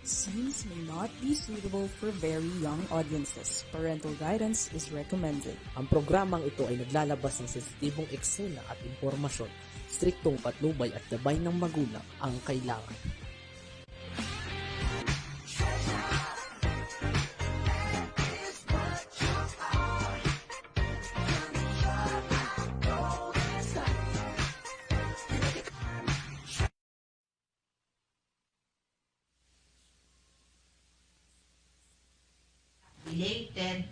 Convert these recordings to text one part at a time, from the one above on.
Scenes may not be suitable for very young audiences. Parental guidance is recommended. Ang programang ito ay naglalabas ng sensitibong eksena at impormasyon. Striktong patnubay at gabay ng magulang ang kailangan. belated,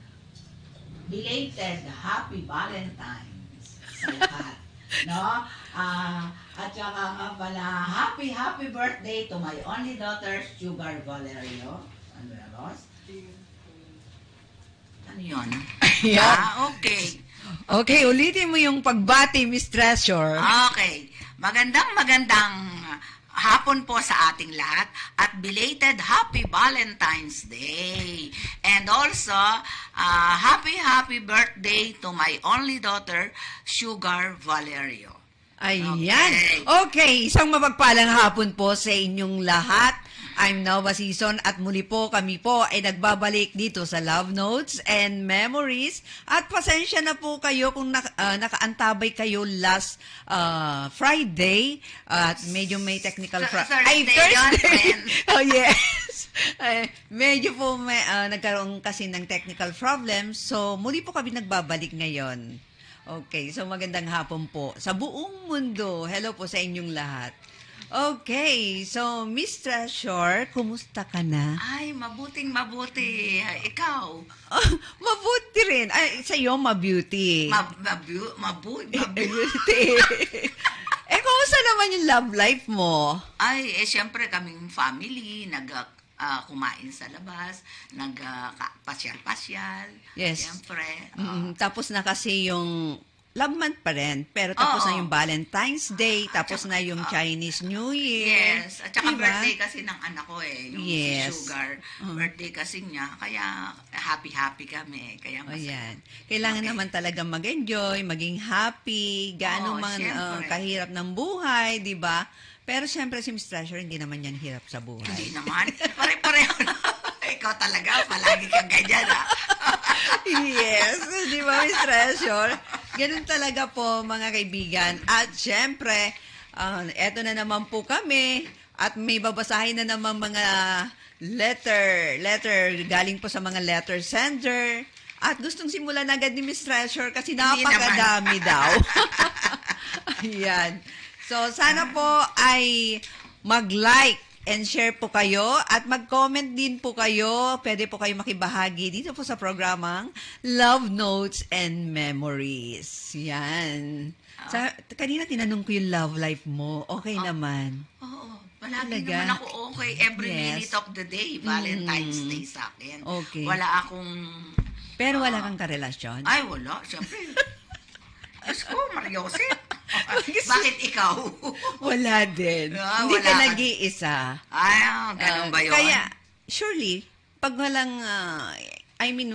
belated Happy Valentine's sa lahat. No? At saka nga pala, happy birthday to my only daughter, Sugar Valerio. Ano yan, Ross? Ano yun? Okay. Okay, ulitin mo yung pagbati, Miss Treasure. Okay. Magandang hapon po sa ating lahat at belated Happy Valentine's Day. And also, happy birthday to my only daughter, Sugar Valerio. Ayan. Okay, isang mapagpalang hapon po sa inyong lahat. I'm Nova Season at muli po kami po ay nagbabalik dito sa Love Notes and Memories. At pasensya na po kayo kung nakaantabay kayo last Friday at medyo may technical Thursday. Oh yes. Medyo po may, nagkaroon kasi ng technical problems. So muli po kami nagbabalik ngayon. Okay, so magandang hapon po sa buong mundo. Hello po sa inyong lahat. Okay, so Miss Treasure, kumusta ka na? Ay, mabuti. Ikaw? Mabuti rin. Ay, sa'yo, mabeauty. Mabuti. Kumusta naman yung love life mo? Ay, syempre kaming family, kumain sa labas, pasyal-pasyal. Yes. Syempre. Tapos na kasi yung love month pa rin, pero tapos na yung Valentine's Day, tapos na yung Chinese New Year. Yes. At saka diba? birthday kasi ng anak ko yung Yes. si Sugar. Birthday kasi niya, kaya happy syempre kaya masaya. Ayan. Kailangan naman talaga mag-enjoy, maging happy, gaano man syempre. kahirap ng buhay, di ba? Pero syempre si Miss Treasure, hindi naman yan hirap sa buhay. Hindi naman. Pare-pareho na. Ikaw talaga, palagi kang ganyan, Yes, di ba, Miss Treasure? Ganun talaga po, mga kaibigan. At syempre, eto na naman po kami at may babasahin na naman mga letter galing po sa mga letter sender. At gustong simulan agad ni Miss Treasure kasi napakadami daw. Ayan. So, sana po ay mag-like and share po kayo at mag-comment din po kayo. Pwede po kayo makibahagi dito po sa programang Love Notes and Memories. Yan. Kanina tinanong ko yung love life mo. Okay naman. Oo. Palagi Talaga? naman ako okay. Every minute of the day. Valentine's Day sa akin. Okay. Wala akong... Pero wala kang karelasyon? Ay, wala. Siyempre. Diyos ko, Mariosep. Bakit ikaw? Wala din. Hindi wala ka ka. nag-iisa. Ay, ganun ba yun? Kaya, surely, pag walang,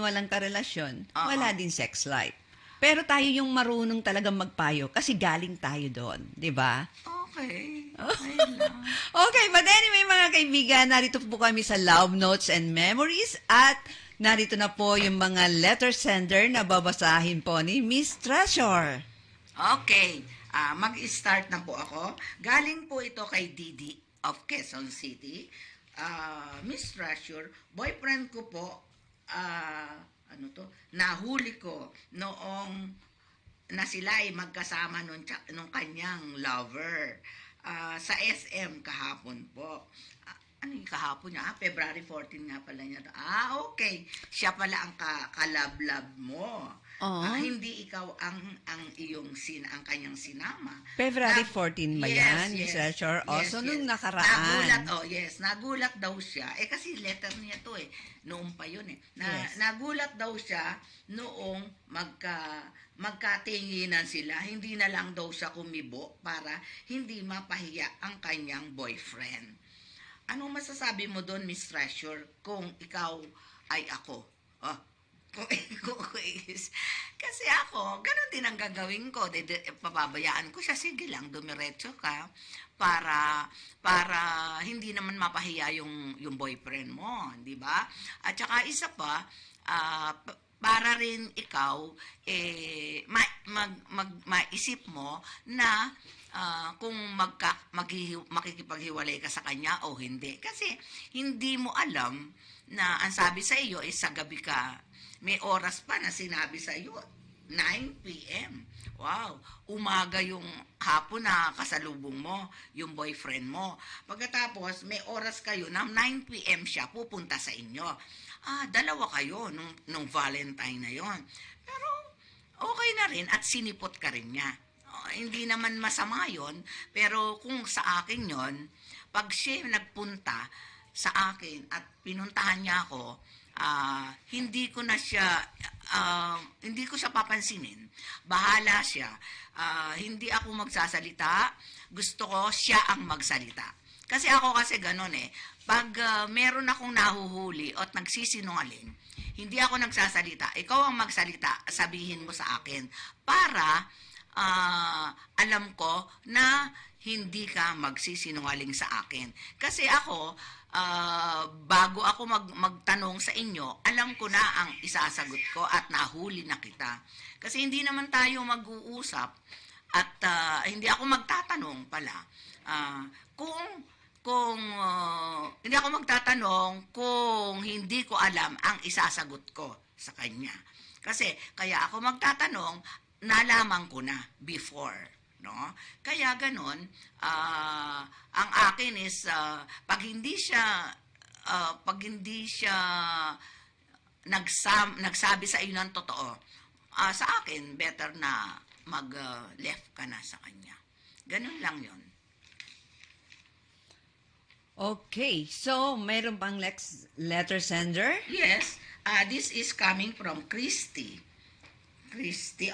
walang karelasyon, wala din sex life. Pero tayo yung marunong talagang magpayo kasi galing tayo doon, di ba? Okay. Ayun lang. Okay, but anyway, mga kaibigan, narito po kami sa Love Notes and Memories at narito na po yung mga letter sender na babasahin po ni Miss Treasure. Okay. Mag-start na po ako. Galing po ito kay Didi of Quezon City. Miss Treasure, boyfriend ko po, nahuli ko noong na sila ay magkasama nung kanyang lover sa SM kahapon po. Ano yung kahapon niya? February 14 nga pala niya. Okay. Siya pala ang kalab-lab mo. Hindi ikaw ang kanyang sinama. February 14 ba yan, Miss Treasure? So, nung nakaraan. Nagulat daw siya. Kasi letter niya to noong pa yun Nagulat daw siya noong magkatinginan sila. Hindi na lang daw siya kumibo para hindi mapahiya ang kanyang boyfriend. Anong masasabi mo doon, Miss Treasure, kung ikaw ay ako? Kuis. Kasi ako, ganun din ang gagawin ko. Pababayaan ko siya, sige lang, dumiretso ka para hindi naman mapahiya yung boyfriend mo, di ba? At saka isa pa, para rin ikaw, maisip mo na kung makikipaghiwalay ka sa kanya o hindi. Kasi hindi mo alam na ang sabi sa iyo is sa gabi ka. May oras pa na sinabi sa iyo, 9 p.m. Wow, umaga yung hapon na kasalubong mo, yung boyfriend mo. Pagkatapos, may oras kayo na 9 p.m. siya pupunta sa inyo. Dalawa kayo nung Valentine na yon. Pero okay na rin at sinipot ka rin niya. Hindi naman masama yon, pero kung sa akin yon, pag siya nagpunta sa akin at pinuntahan niya ako, hindi ko siya papansinin. Bahala siya. Hindi ako magsasalita. Gusto ko siya ang magsalita. Kasi ako ganun eh. Pag meron akong nahuhuli at nagsisinungaling, hindi ako nagsasalita. Ikaw ang magsalita, sabihin mo sa akin. Para alam ko na hindi ka magsisinungaling sa akin. Kasi ako, bago ako magtanong sa inyo, alam ko na ang isasagot ko at nahuli na kita. Kasi hindi naman tayo mag-uusap at hindi ako magtatanong pala. Kung hindi ako magtatanong kung hindi ko alam ang isasagot ko sa kanya. Kasi kaya ako magtatanong, nalaman ko na before. No? Kaya ganun, ang akin is pag hindi siya nagsabi sa iyo ng totoo, sa akin better na mag-left ka na sa kanya. Ganun lang 'yon. Okay, so mayroon bang letter sender? Yes, this is coming from Christy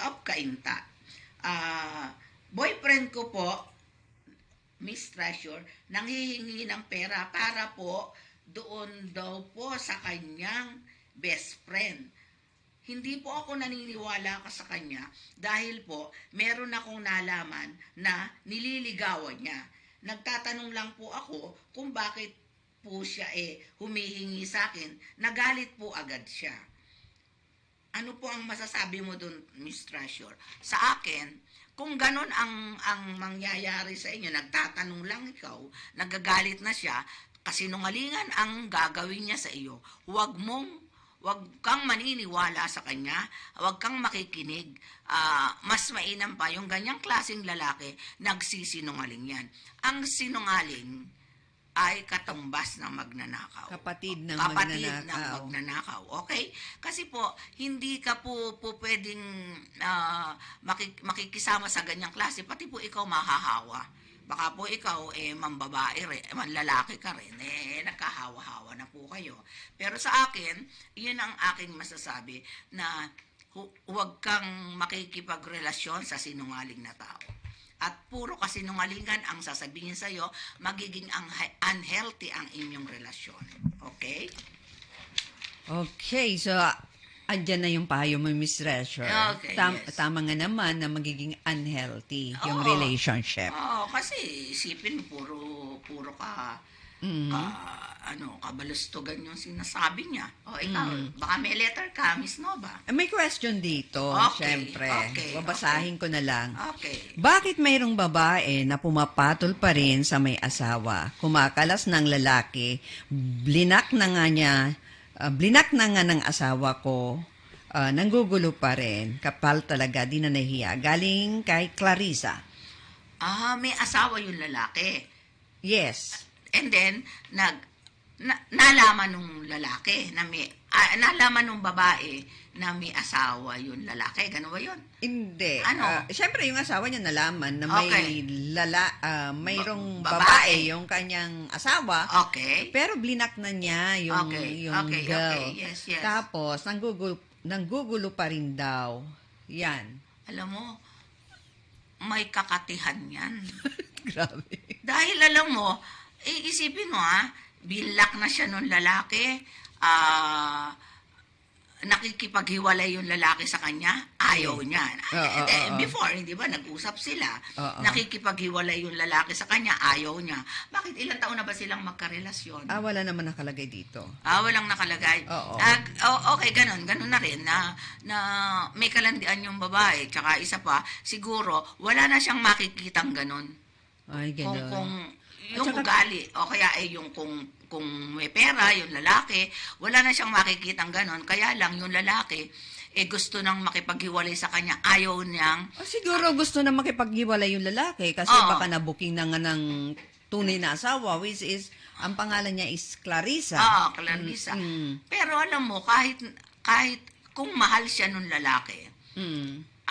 of Cainta. Boyfriend ko po, Miss Treasure, nanghihingi ng pera para po doon daw po sa kanyang best friend. Hindi po ako naniniwala ka sa kanya dahil po meron akong nalaman na nililigawan niya. Nagtatanong lang po ako kung bakit po siya humihingi sa akin. Nagalit po agad siya. Ano po ang masasabi mo doon, Miss Treasure? Sa akin, kung ganun ang mangyayari sa inyo, nagtatanong lang ikaw, nagagalit na siya, kasinungalingan ang gagawin niya sa iyo. Huwag kang maniniwala sa kanya, huwag kang makikinig. Mas mainam pa yung ganyang klaseng lalaki, nagsisinungaling yan. Ang sinungaling ay katumbas ng magnanakaw. Kapatid ng magnanakaw. Okay? Kasi po, hindi ka po pwedeng makikisama sa ganyang klase. Pati po ikaw mahahawa. Baka po ikaw, mambabae rin, manlalaki ka rin, nagkahawa-hawa na po kayo. Pero sa akin, yun ang aking masasabi na huwag kang makikipagrelasyon sa sinungaling na tao. At puro kasinungalingan ang sasabihin sa'yo, magiging unhealthy ang inyong relasyon. Okay? Okay, so andyan na yung payo mo, Miss Treasure. Okay, yes. Tama nga naman na magiging unhealthy yung relationship. Kasi isipin puro ka kabalustugan yung sinasabi niya. Ikaw, baka may letter ka, Miss Nova. May question dito, syempre. Babasahin ko na lang. Okay. Bakit mayroong babae na pumapatol pa rin sa may asawa? Kumakalas ng lalaki, blinak na nga ng asawa ko, nanggugulo pa rin. Kapal talaga, di na nahiya. Galing kay Clarissa. May asawa yung lalaki. Yes. And then, nalaman nung lalaki na nalaman nung babae na may asawa yung lalaki. Gano'n ba yun? Hindi. Ano? Siyempre, yung asawa niya nalaman na mayroong babae. yung kanyang asawa. Okay. Pero blinak na niya yung girl. Okay. Yes. Tapos, nanggugulo pa rin daw. Yan. Alam mo, may kakatihan yan. Grabe. Dahil alam mo, isipin mo bilak na siya nung lalaki, nakikipaghiwalay yung lalaki sa kanya, ayaw niya. Before, hindi ba, nag-usap sila. Nakikipaghiwalay yung lalaki sa kanya, ayaw niya. Bakit ilang taon na ba silang magkarelasyon? Wala naman nakalagay dito. Walang nakalagay. Okay, ganun na rin na may kalandian yung babae. Tsaka isa pa, siguro, wala na siyang makikitang ganun. Ay, ganun. Kung yung ugali, o kaya yung kung may pera, yung lalaki, wala na siyang makikitang ganon. Kaya lang, yung lalaki, gusto nang makipaghiwalay sa kanya, ayaw niyang... Siguro gusto na makipaghiwalay yung lalaki kasi baka nabuking na nga ng tunay na asawa, which is, ang pangalan niya is Clarissa. Clarissa. Pero alam mo, kahit kung mahal siya nung lalaki,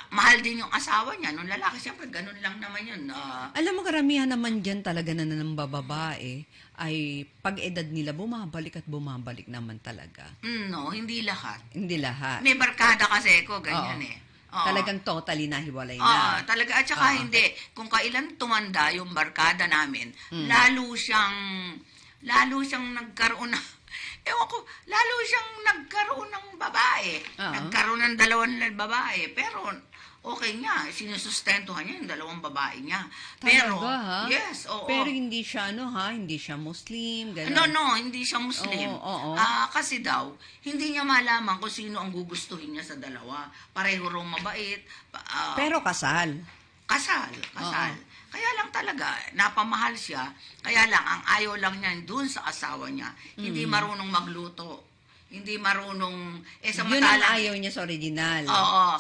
mahal din yung asawa niya nung lalaki. Siyempre, ganun lang naman yun. Alam mo, karamihan naman dyan talaga na ng babae ay pag edad nila bumabalik at bumabalik naman talaga. No, hindi lahat. Hindi lahat. May barkada kasi ko, ganyan Talagang totally nahiwalay na. Talaga. At saka hindi. Kung kailan tumanda yung barkada namin, lalo siyang nagkaroon ng ewan ko, lalo siyang nagkaroon ng babae. Nagkaroon ng dalawang babae. Pero, okay niya. Sinusustentuhan niya yung dalawang babae niya. Pero, ha? yes, oo. Pero hindi siya, hindi siya Muslim, gano'n. No, hindi siya Muslim. Kasi daw, hindi niya malaman kung sino ang gugustuhin niya sa dalawa. Pareho raw mabait. Pero kasal. Kasal. Kaya lang talaga, napamahal siya. Kaya lang, ang ayaw lang niya dun sa asawa niya, hindi marunong magluto. Hindi marunong, Yun ang ayaw niya sa original.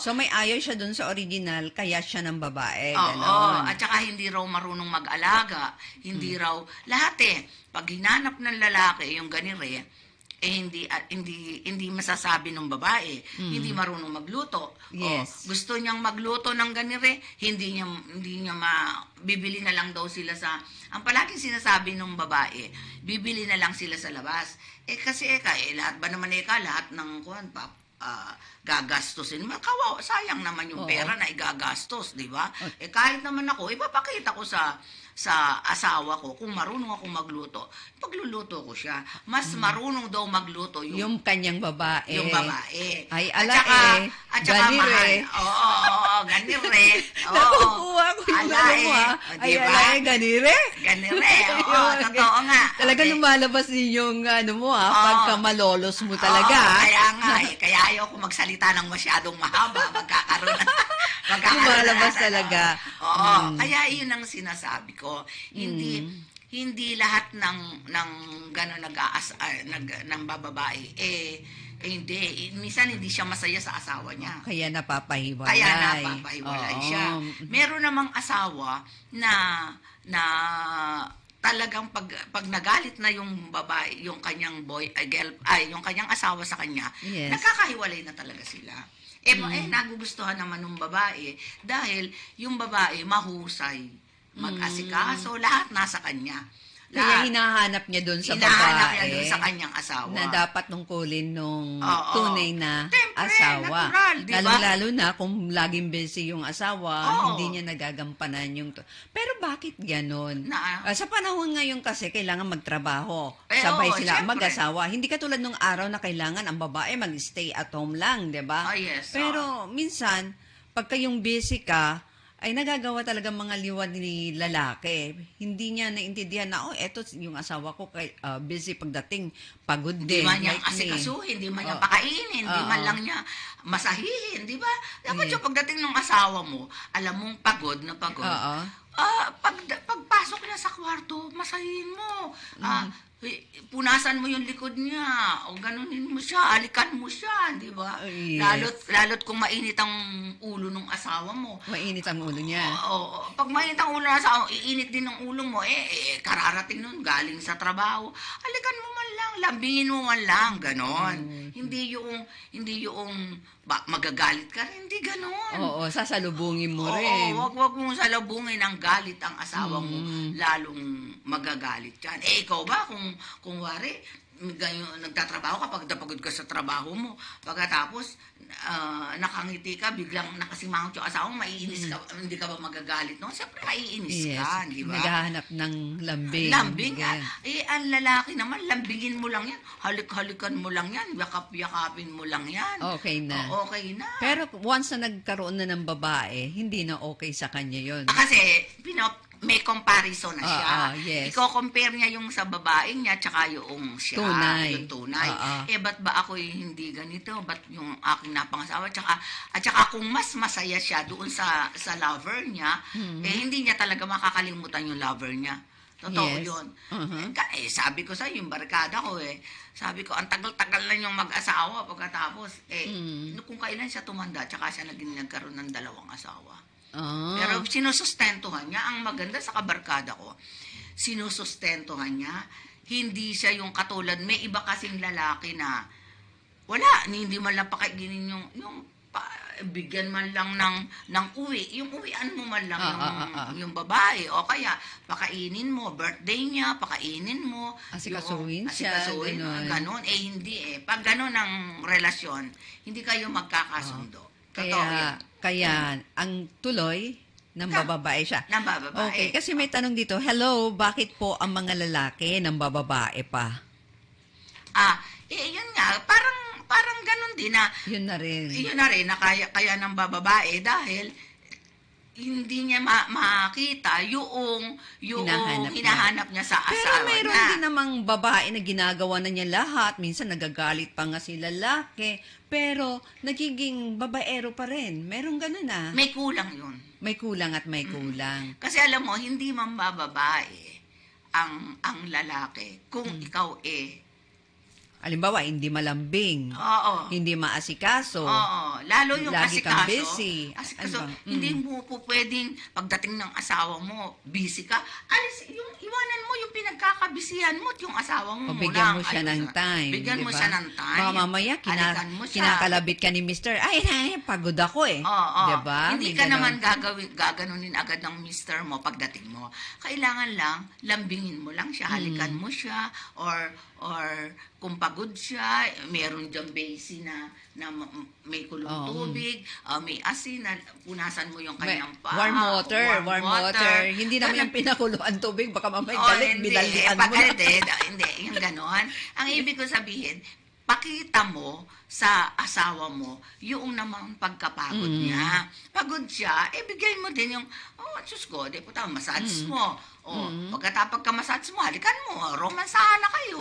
So may ayaw siya dun sa original, kaya siya ng babae. At saka hindi raw marunong mag-alaga. Hindi raw, lahat pag hinanap ng lalaki, yung ganire, hindi masasabi ng babae. Hindi marunong magluto. Yes. Gusto niyang magluto ng ganire, hindi niya bibili na lang daw sila ang palaging sinasabi ng babae, bibili na lang sila sa labas. Kasi lahat ba naman lahat ng gagastusin. Kawawa, sayang naman yung pera na igagastos, di ba? Kahit naman ako, ipapakita ko sa asawa ko kung marunong ako magluto. Pagluluto ko siya. Mas marunong daw magluto yung kanyang babae. Yung babae. Ay, at saka ganire. Oo, ganire. Nakukuha ko yung Diba? Ganire. Ganire. Totoo nga. Talaga lumalabas din yung pagka malolos mo talaga. Kaya nga kaya ayaw ko magsalita ng masyadong mahaba. Magkakaroon lumalabas talaga. Kaya yun ang sinasabi ko. Hindi lahat ng gano'n ng bababae hindi. Minsan hindi siya masaya sa asawa niya. Kaya napapahiwalay. Siya. Meron namang asawa na talagang pag nagalit na yung babae, yung kanyang yung kanyang asawa sa kanya, nakakahiwalay na talaga sila. Nagugustuhan naman ng babae dahil yung babae mahusay, mag-asikaso, lahat nasa kanya. Kaya hinahanap niya doon sa Hinahanap niya babae doon sa kanyang asawa. na dapat tungkulin nung tunay na Siyempre, asawa. natural, di ba? Lalo na kung laging busy yung asawa, hindi niya nagagampanan yung... Pero bakit ganon? Sa panahon ngayon kasi, kailangan magtrabaho. Sabay sila siyempre. mag-asawa. Hindi katulad nung araw na kailangan ang babae mag-stay at home lang, di ba? Yes. Pero minsan, pagka yung busy ka, ay nagagawa talaga mga liwan ni lalaki. Hindi niya naintindihan na, eto yung asawa ko busy pagdating, pagod din. Hindi man niya asikasuhin, hindi man niya pakainin, hindi man lang niya masahihin, di ba? Dapat yung pagdating ng asawa mo, alam mong pagod na pagod. Pagpasok niya sa kwarto, masahihin mo. Punasan mo yung likod niya, o ganunin mo siya, alikan mo siya, di ba? Lalot kung mainit ang ulo ng asawa mo. Mainit ang ulo niya. Pag mainit ang ulo ng asawa, iinit din ang ulo mo, kararating nun, galing sa trabaho. Alikan mo man lang, lambingin mo man lang, ganon. Hindi yung magagalit ka rin, hindi ganon. Sasalubungin mo rin. Wag mong salubungin ang galit ang asawa mo, lalong magagalit yan. Ikaw ba, kung wari, ganyan, nagtatrabaho ka, pag napagod ka sa trabaho mo, pagkatapos nakangiti ka, biglang nakasimangot yung asawa mo, maiinis ka, hindi ka ba magagalit? No? Siyempre, maiinis ka, di ba? Naghahanap ng lambing. Lambing, Ganyan. ang lalaki naman, lambingin mo lang yan, halik-halikan mo lang yan, yakap-yakapin mo lang yan. Okay na. Okay na. Pero once na nagkaroon na ng babae, hindi na okay sa kanya yun. Kasi, may comparison na siya. Yes. Iko-compare niya yung sa babaeng niya tsaka yung siya, Tunay. yung tunay. Oo. Ba't ba ako hindi ganito? Ba't yung aking napangasawa? At saka kung mas masaya siya doon sa lover niya, hindi niya talaga makakalimutan yung lover niya. Totoo Yes. yun. Uh-huh. Sabi ko sa yung barkada ko sabi ko, ang tagal-tagal na yung mag-asawa pagkatapos, kung kailan siya tumanda, tsaka siya nagkaroon ng 2 asawa. Ah. Pero sinusustentuhan niya. Ang maganda sa kabarkada ko, sinusustentuhan niya. Hindi siya yung katulad. May iba kasing lalaki na wala, hindi man lang pakaiginin bigyan man lang ng uwi. Yung uwian mo man lang yung babae. O kaya, pakainin mo, birthday niya, pakainin mo. Asikasuhin siya, ganon. Ganon. Hindi. Pag ganon ang relasyon, hindi kayo magkakasundo. Totoo yan. Kaya ang tuloy, nambababae siya. Nambababae. Okay, kasi may tanong dito, hello, bakit po ang mga lalaki nambababae pa? Yun nga, parang ganun din na, Yun na rin. yun na rin, na kaya ng bababae dahil hindi niya makita yung hinahanap niya sa Pero asawa mayroon niya. din namang babae na ginagawa na niya lahat. Minsan nagagalit pa nga si lalaki. Pero nagiging babaero pa rin. Meron ganun ah. May kulang yun. May kulang at may kulang. Kasi alam mo, hindi man bababae ang lalaki kung ikaw Halimbawa, hindi malambing. oo. Hindi maasikaso. Oo, lalo yung Lagi kang asikaso. busy. Asikaso, Ano ba? hindi mo po pwedeng pagdating ng asawa mo, busy ka. Iwanan mo yung pinagkakabisihan mo at yung asawa mo. O bigyan mo muna. siya ng time. Bigyan mo diba? siya ng time. Baka mamaya, Halikan mo siya. kinakalabit ka ni Mr. Ay, pagod ako eh. Oo. Diba? Hindi May ka ganon. naman gaganunin agad ng mister mo pagdating mo. Kailangan lang, lambingin mo lang siya, halikan mo siya, or kung pagod siya, meron diyang basin na may kulong tubig, may asin, na punasan mo yung kanyang paa. Warm water. Hindi naman yung pinakuluan tubig, baka mamay galit, binalian mo na. Hindi, yung ganon. Ang ibig ko sabihin, pakita mo sa asawa mo yung namang pagkapagod niya. Pagod siya, bigay mo din yung, Diyos ko, di puta, massage mo. Pagkatapag ka massage mo, halikan mo, romansahan na kayo.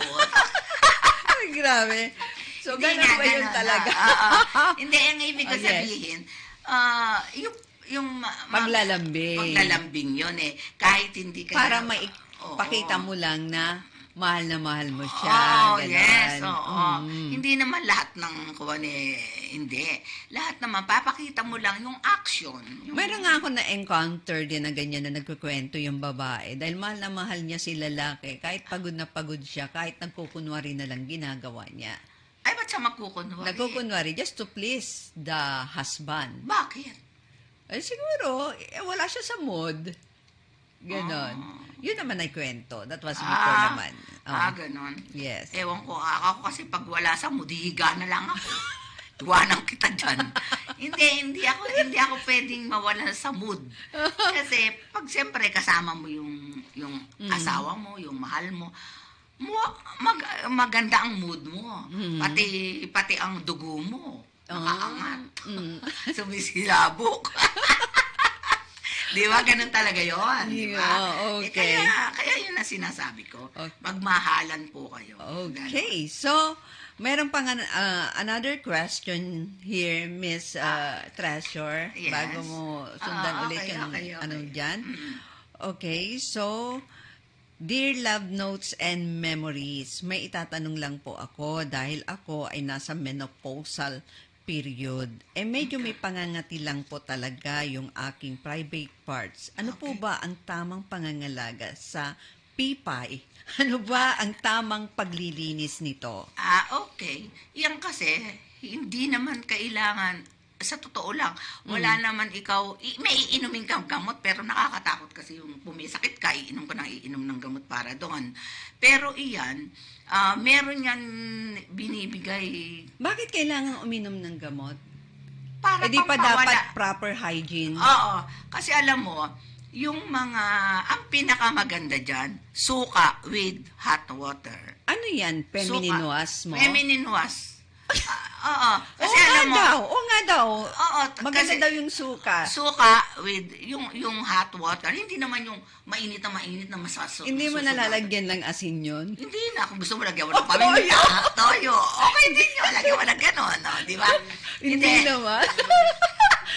Ay, grabe. So, Hindi ganun nga, ba yun ganun talaga? Hindi, ang ibig ko Yes. sabihin, yung Paglalambing. yun Kahit hindi ka Para na- pakita mo lang na mahal mo siya. Oo, ganon. yes, oo. Mm. Hindi naman lahat ng kuwan hindi. Lahat naman, papakita mo lang yung action. Meron nga ako na-encounter din na ganyan na nagkukwento yung babae. Dahil mahal na mahal niya si lalaki. Kahit pagod na pagod siya, kahit nagkukunwari na lang ginagawa niya. Ay, ba't siya magkukunwari? Nagkukunwari just to please the husband. Bakit? Ay, siguro, wala siya sa mood. Ganon. Yun naman ay kwento. That was before naman. Ganon. Yes. Ewan ko, ako kasi pag wala sa mudihiga na lang ako. Iwanan kita dyan. hindi ako pwedeng mawala sa mood. Kasi pag siyempre kasama mo yung asawa mo, yung mahal mo, maganda ang mood mo. Pati ang dugo mo. Nakaangat. Sumisilabok. Di ba? Ganun talaga yun. Di ba? Yeah, okay. Kaya yun ang sinasabi ko. Magmahalan po kayo. Okay. So, meron pang another question here, Miss Treasure. Yes. Bago mo sundan ulit yung okay. ano dyan. Okay. So, Dear Love Notes and Memories, may itatanong lang po ako dahil ako ay nasa menopausal period. Medyo may pangangati lang po talaga yung aking private parts. Ano po ba ang tamang pangangalaga sa pipay? Ano ba ang tamang paglilinis nito? Okay. Yan kasi, hindi naman kailangan sa totoo lang, wala naman ikaw, may iinumin kang gamot, pero nakakatakot kasi yung pumisakit ka, iinom ka iinom ng gamot para doon. Pero iyan, meron yan binibigay Bakit kailangan uminom ng gamot? para Eh di pa pampawala. dapat proper hygiene. Oo, kasi alam mo, yung ang pinakamaganda dyan, suka with hot water. Ano yan? Feminine wash mo? Feminine wash. Oo, kasi Oo alam mo, nga daw. Oo nga daw. oo, Maganda kasi daw yung suka. suka with yung hot water, hindi naman yung mainit na masaso. Hindi mo susugat. nalalagyan ng asin yun? Hindi na. Kung gusto mo, lagyan mo ng paminta. Toyo. Okay din yun. Lagyan mo ng gano'n. No? Di ba? Hindi naman.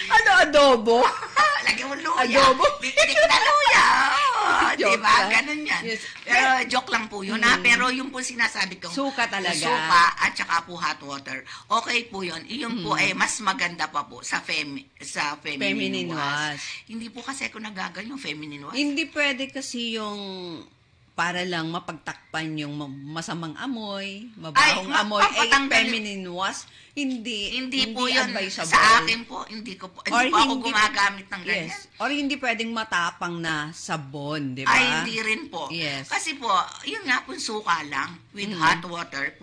Ano, adobo? Lagyan mo luya. Adobo? Dik na luya. Di Joke ba? lang. Ganun yan. Yes. Pero joke lang po yun. Ha? Pero yung po sinasabi kong Suka talaga. suka at saka po hot water. Okay po yun. Iyon po ay mas maganda pa po sa feminine Feminine wash. wash. Hindi po kasi ako nagagal yung feminine wash. Hindi pwede kasi yung para lang mapagtakpan yung masamang amoy, mabahong Ay, amoy, mapapatanggal- feminine wash. Hindi po yun. advisable. Sa akin po, hindi ko po, Or hindi po ako hindi- gumagamit ng ganyan. Yes. Or hindi pwedeng matapang na sabon, di ba? Ay, hindi rin po. Yes. Kasi po, yun nga po, suka lang with hot water.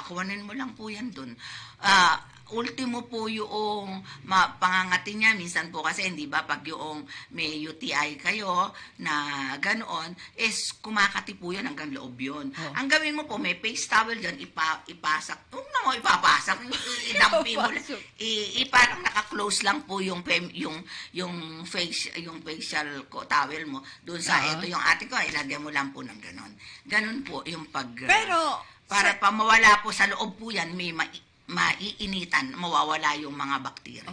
Kuhanin mo lang po yan dun. Ultimo po yung pangangati niya. Minsan po kasi, hindi ba, pag yung may UTI kayo na ganoon, is kumakati po yan hanggang loob yun. Oh. Ang gawin mo po, may face towel dyan, ipasak. Huwag na mo ipapasak. Idampi mo lang. Papasok. Parang naka-close lang po yung facial towel mo doon sa ito yung ate ko, ilagyan mo lang po ng ganon. Ganon po yung Pero, para pa mawala po sa loob po yan, may maiinitan, mawawala yung mga bakterya.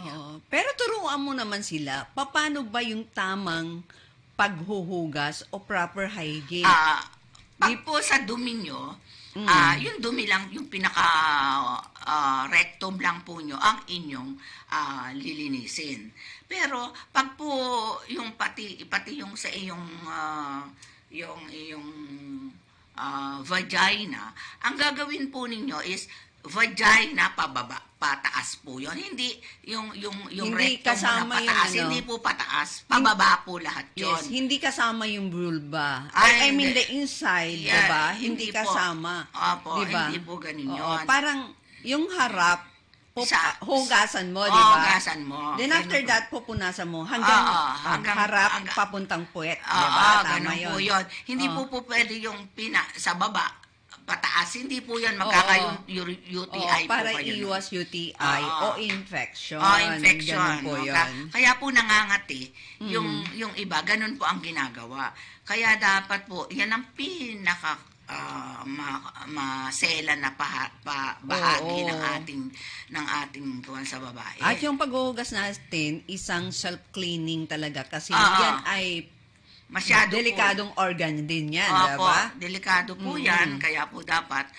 pero turuan mo naman sila, paano ba yung tamang paghuhugas o proper hygiene? Pag po sa dumi nyo, yung dumi lang, yung pinaka rectum lang po nyo, ang inyong lilinisin. Pero pag po yung pati yung sa iyong yung iyong vagina, ang gagawin po ninyo is vagina pababa, pataas po 'yon. Hindi yung Hindi rectum kasama na yung pataas, ano. hindi po pataas, pababa po lahat 'yon. Yes, hindi kasama yung vulva. I Ay, mean hindi. the inside, Yeah, diba? hindi Hindi po. kasama. Opo, diba? hindi po ganun Oo, yun. parang yung harap, hugasan mo, Oo, diba? hugasan mo. Then after Ganun po. that, pupunasan mo hanggang, hanggang- harap hanggang- papuntang puwet. Oo, Diba? Tama ganun po yun. yun. Hindi Oo. po pwede yung sa baba, pataas. Hindi po yan Oo. magkaka-UTI po para kayo. iwas UTI Oo. o infection. Infection. Ganun po no? yun. Kaya po nangangati yung iba. Ganun po ang ginagawa. Kaya dapat po, yan ang pinaka masela na bahagi Oo. ng ating tuwan sa babae. At yung paghuhugas natin, isang self-cleaning talaga kasi Oo. yan ay Masyado delikadong organ din yan, Opo, diba? delikado po yan. Kaya po dapat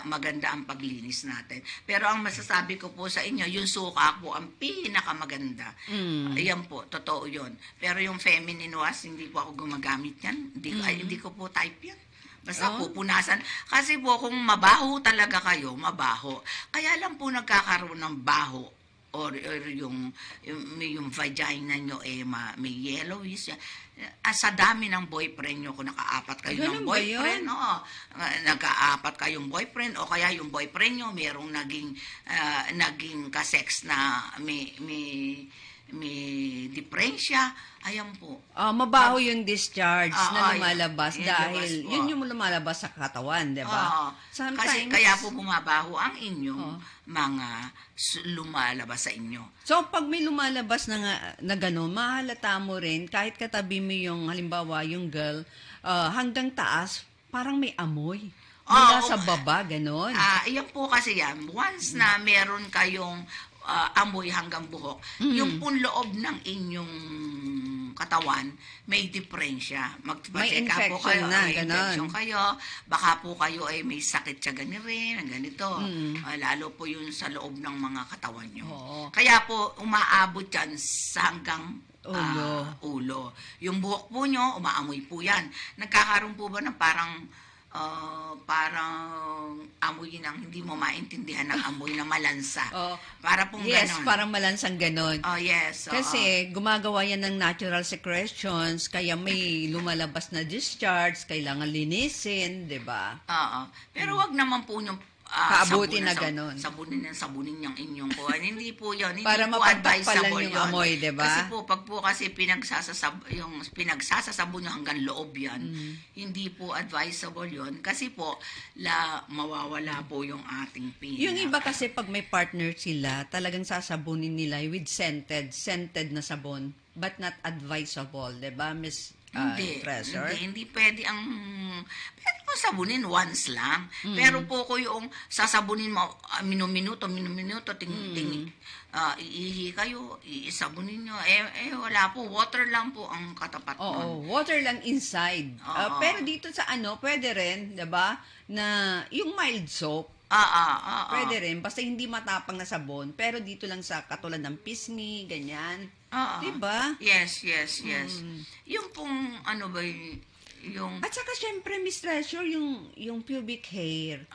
maganda ang paglinis natin. Pero ang masasabi ko po sa inyo, yung suka po ang pinakamaganda. Ayan po, totoo yun. Pero yung feminine wash, hindi po ako gumagamit yan. Hindi ko po type yan. Basta pupunasan. Kasi po kung mabaho talaga kayo, mabaho. Kaya lang po nagkakaroon ng baho or yung vagina nyo may yellowish. Sa dami ng boyfriend nyo, kung nakaapat kayo Ganun ng ba boyfriend, yun? nagkaapat kayong boyfriend o kaya yung boyfriend nyo merong naging kasex na may diferensya, ayan po. Mabaho yung discharge na Ayan. lumalabas Yan, dahil lumabas po. yun yung lumalabas sa katawan, di ba? Oo. Sometimes, Kasi kaya po bumabaho ang inyong mga lumalabas sa inyo. So, pag may lumalabas na gano'n, mahalata mo rin, kahit katabi mo yung, halimbawa, yung girl, hanggang taas, parang may amoy. Mula sa baba, gano'n. Iyan po kasi yan. Once na meron kayong amoy hanggang buhok, yung pong loob ng inyong katawan, may diferensya. May Magpa-check up po infection kayo. na, May ganon. infection kayo. Baka po kayo ay may sakit siya rin, ganito. Lalo po yun sa loob ng mga katawan nyo. Oo. Kaya po, umaabot yan sa hanggang Ulo. Yung buhok po nyo, umaamoy po yan. Nagkakaroon po ba ng parang aamuyin ng hindi mo maintindihan ng amoy na malansa. Oh. Para pong Yes, ganon. parang malansang ganon. Oh, yes. Oo. Kasi gumagawa yan ng natural secretions, kaya may lumalabas na discharge, kailangan linisin, di ba? Oo. Pero wag naman po yung Paabutin na ganon. Sabunin yung inyong kuhan. Hindi po yun. Hindi Para po mapagtakpan lang advisable yung yun. amoy, di ba? Kasi po, pag po kasi pinagsasasabon nyo hanggang loob yan, hindi po advisable yun. Kasi po, mawawala po yung ating pina. Yung iba kasi pag may partner sila, talagang sasabunin nila with scented na sabon, but not advisable, di ba, Miss Treasure? Hindi pwede pwede mo sabunin once lang. Pero po ko yung sasabunin mo minuminuto, iihi kayo, iisabunin nyo. Wala po. Water lang po ang katapat nun. Water lang inside. Oo. Pero dito sa pwede rin, 'di ba, na yung mild soap, pwede rin, basta hindi matapang na sabon, pero dito lang sa katulad ng pisngi, ganyan. Oo. 'Di ba? Yes. Yung pong yung At saka syempre, Miss Treasure, yung pubic hair.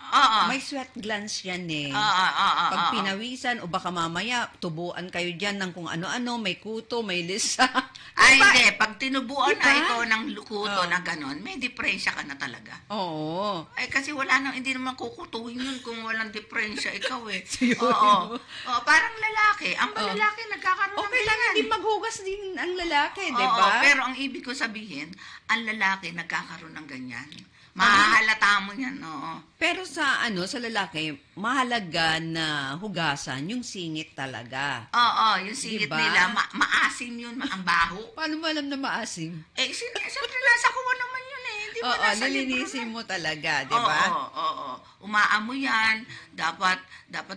May sweat glands yan eh. Pag pinawisan o baka mamaya tubuan kayo diyan ng kung ano-ano, may kuto, may lisa. Ay, hindi. Pag tinubuan Diba? na ito ng lukuto na ganon, may diferensya ka na talaga. Oo. Ay, kasi hindi naman kukutuhin yun kung walang diferensya. Ikaw eh. Yun. Oo. Parang lalaki. Ang lalaki nagkakaroon ng Okay lang, ganyan. hindi maghugas din ang lalaki, di Oo, ba? pero ang ibig ko sabihin, ang lalaki nagkakaroon ng ganyan. Mahahalata mo yan, oo. Pero sa lalaki, mahalaga na hugasan yung singit talaga. Oo, yung singit Diba? nila, maasim yun, ang baho. Paano mo alam na maasim? Siyempre nasa kuha naman yun eh. Di ba Oo, nasa libro lilinisin na? mo talaga, di ba? Oo. Umaamoy yan. Dapat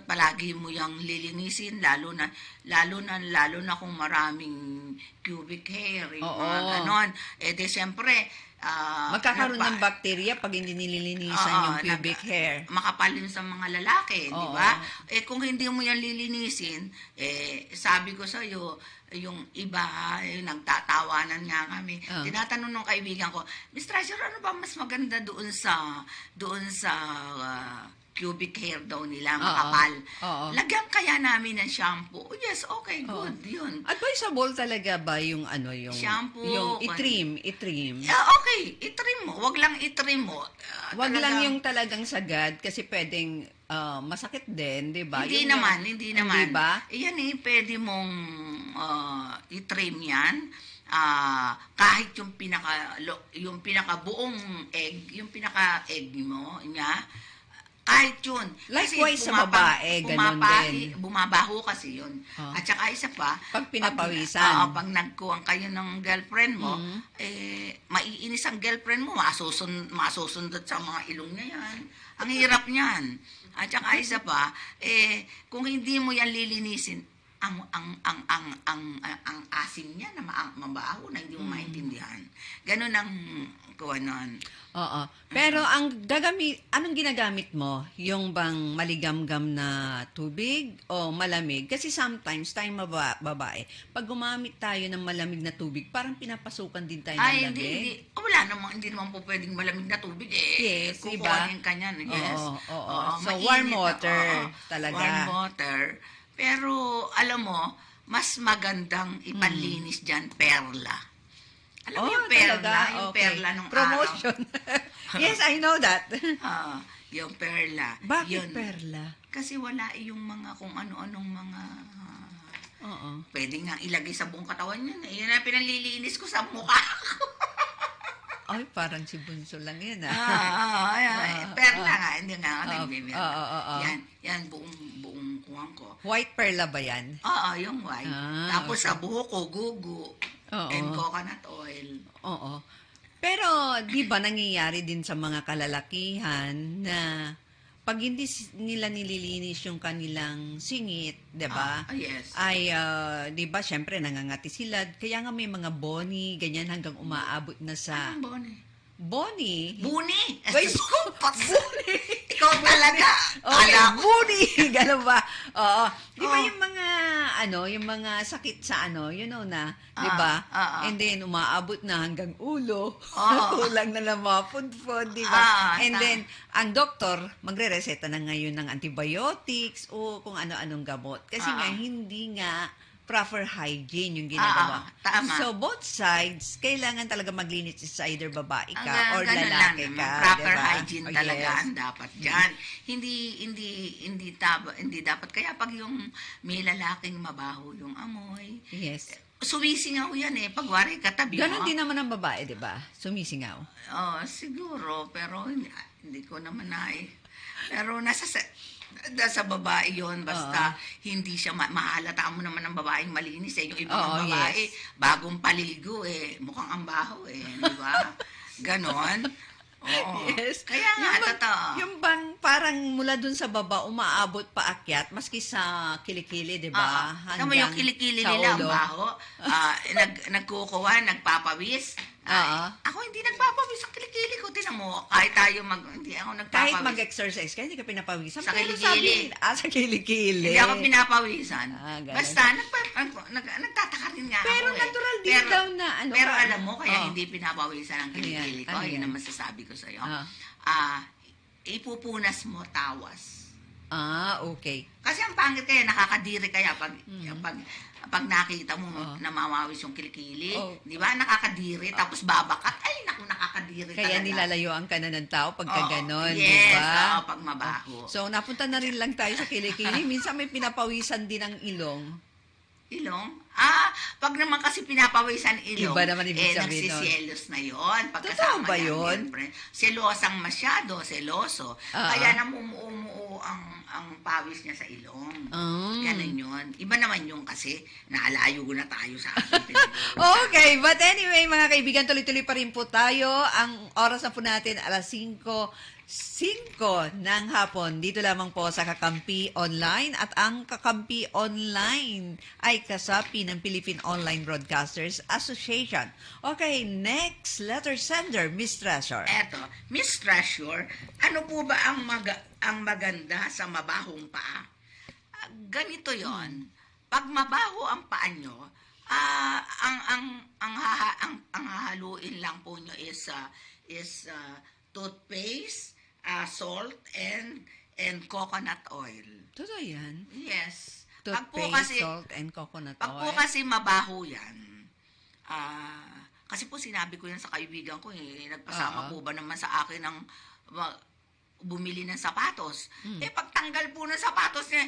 palagi mo yung lilinisin, lalo na kung maraming pubic hair, yung mga Oo. ganon. Di siyempre, Magkakaroon ng bacteria pag hindi nililinisan yung pubic hair. Makapal yun sa mga lalaki, di Oo. ba? Kung hindi mo yan lilinisin, sabi ko sa'yo, yung iba, nagtatawanan nga kami. Tinatanong ng kaibigan ko, Miss Treasure, ano ba mas maganda doon sa pubic hair daw nila, makapal. Oo. Lagyan kaya namin ng shampoo. Oh, yes, okay, good, yun. Advisable talaga ba yung Shampoo, yung itrim? Okay, itrim mo. Wag lang itrim mo. Wag lang yung talagang sagad kasi pwedeng masakit din, di ba? Hindi Yung naman. Di ba? Yan pwede mong itrim yan. Kahit yung pinakabuong egg, yung pinaka-egg mo niya, kahit yun. Likewise sa babae, ganun din. Bumabaho kasi yun. At saka isa pa, Pag pinapawisan. pag nagkuhan kayo ng girlfriend mo, maiinis ang girlfriend mo, masusundot sa mga ilong niya yan. Ang hirap niyan. At saka isa pa, kung hindi mo yan lilinisin, ang asim niya na mabaho na hindi mo maintindihan. Ganun ang kuwanon. Oo. Pero anong ginagamit mo? Yung bang maligamgam na tubig o malamig? Kasi sometimes tayong babae, pag gumamit tayo ng malamig na tubig, parang pinapasukan din tayo ng lamig. Hindi. Hindi naman po pwedeng malamig na tubig Yes, kukuhanin ka niyan. Yes. Oo. So, mainit warm na, water oo. talaga. Warm water. Pero, alam mo, mas magandang ipanlinis dyan, perla. Alam mo yung perla? Talaga? Yung Okay. perla nung Promotion. Yes, I know that. araw. Yung perla. Bakit Yun. perla? Kasi wala yung mga kung ano-anong mga Oo. pwede nga ilagay sa buong katawan yun. Yan ang pinalilinis ko sa mukha ko. Ay, parang si Bunso lang yan, Perla nga, hindi nga ako nagbibigay. oo. Yan, buong kuwang ko. White perla ba yan? Oo, yung white. Tapos okay. sa buhok ko, gugo. Oo. And coconut oil. Oo. Pero, di ba nangyayari din sa mga kalalakihan na pag hindi nila nililinis yung kanilang singit, di ba? Yes. Ay, di ba, syempre, nangangati sila. Kaya nga may mga boni, ganyan, hanggang umaabot na sa... Anong bone? Boni? Buni! Wait, Buni! Ikaw talaga. talaga. Okay, Kala ko. booty. Gano'n ba? Oo. Di ba Oh. yung mga, yung mga sakit sa na, di ba? And then, umaabot na hanggang ulo. Kulang na lang mga pudpud, di ba? And then, ang doktor, magre-reseta na ngayon ng antibiotics o kung ano-anong gamot. Kasi nga, hindi nga proper hygiene yung ginagawa. Tama. So, both sides, kailangan talaga maglinis sa either babae ka or Ganun lalaki lang, ka. proper diba? hygiene talaga ang dapat diyan. Hindi dapat kaya pag yung may lalaking mabaho yung amoy. Yes. Sumisingaw yan pag wari katabi mo. Ganon din naman ang babae, di ba? Sumisingaw. Siguro, pero hindi ko naman pero nasa babae yon basta hindi siya mahalata mo naman ng babaeng malinis yung ibang babae bagong paligo mukhang ang baho di ba? Ganon. Oo. Yes. Kaya nga, totoo. Yung bang parang mula dun sa baba, umaabot pa akyat, maski sa kilikili, di ba? Alam mo yung kilikili sa nila, ang ulo. baho. Nagkukuha, nagpapawis. Ako hindi nagpapawis sa kilikili ko. Tinan mo, kahit tayo hindi ako nagpapawis. Kahit mag-exercise ka, hindi ka pinapawisan. Sa Pero kilikili. sa kilikili. Hindi ako pinapawisan. Ganun. Basta, nagtataka rin nga Pero ako natural din daw na Pero alam mo, kaya hindi pinapawisan ang kilikili ko. Ano yan? Yun ang masasabi ko sa'yo. Ipupunas mo tawas. Okay. Kasi ang pangit kaya, nakakadiri kaya pag nakita mo namamawis yung kilikili, di ba? Nakakadiri, tapos babakat. Ay, naku, nakakadiri Kaya talaga. nilalayuan ka na ng tao pagka ganon, yes, di ba? pag mabaho. So, napunta na rin lang tayo sa kilikili. Minsan may pinapawisan din ang ilong. Ilong? Pag naman kasi pinapawisan ilong, Iba naman ibig sabihin nun. nagsisielos na yon. Totoo ba yun? Selosang masyado, seloso. Kaya namumuo ang pawis niya sa ilong. Ganun yun. Iba naman yung kasi, naalayo na tayo sa ating Okay, but anyway, mga kaibigan, tuloy-tuloy pa rin po tayo. Ang oras na po natin, 5:05 ng hapon. Dito lamang po sa Kakampi Online. At ang Kakampi Online ay kasapi ng Philippine Online Broadcasters Association. Okay, next letter sender, Miss Treasure. Eto, Miss Treasure, ano po ba ang maganda sa mabahong paa? Ganito yon. Pag mabaho ang paa nyo, ang hahaluin lang po nyo is toothpaste, salt, and coconut oil. Totoo yan. Yes. Toothpaste, salt, and coconut Pag po oil. kasi mabaho yan, kasi po sinabi ko yan sa kaibigan ko, nagpasama po ba naman sa akin ng bumili ng sapatos. Pagtanggal po ng sapatos niya,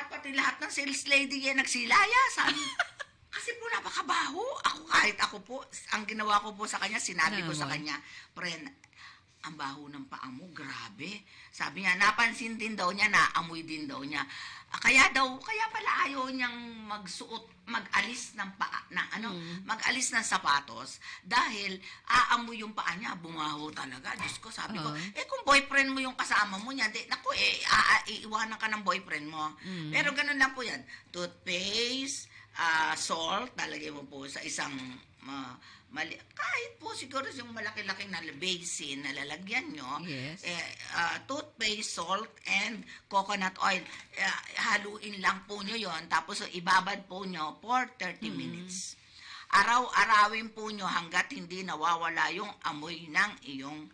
pati lahat ng sales lady yan nagsilayasan. Kasi po napakabaho. Kahit ako po, ang ginawa ko po sa kanya, sinabi ko sa kanya, friend, ang baho ng paa mo, grabe. Sabi niya, napansin din daw niya, naamoy din daw niya. Kaya pala ayaw niyang mag-alis ng paa, mag-alis ng sapatos dahil aamoy yung paa niya, bumaho talaga. Diyos ko, sabi ko, kung boyfriend mo yung kasama mo niya, iiwanan ka ng boyfriend mo. Pero ganun lang po yan. Toothpaste, salt, talagay mo po sa isang kahit po siguro yung malaki-laking na basin na lalagyan nyo, Yes. Toothpaste, salt, and coconut oil. Haluin lang po nyo yon, tapos ibabad po nyo for 30 minutes. Araw-arawin po nyo hanggat hindi nawawala yung amoy ng iyong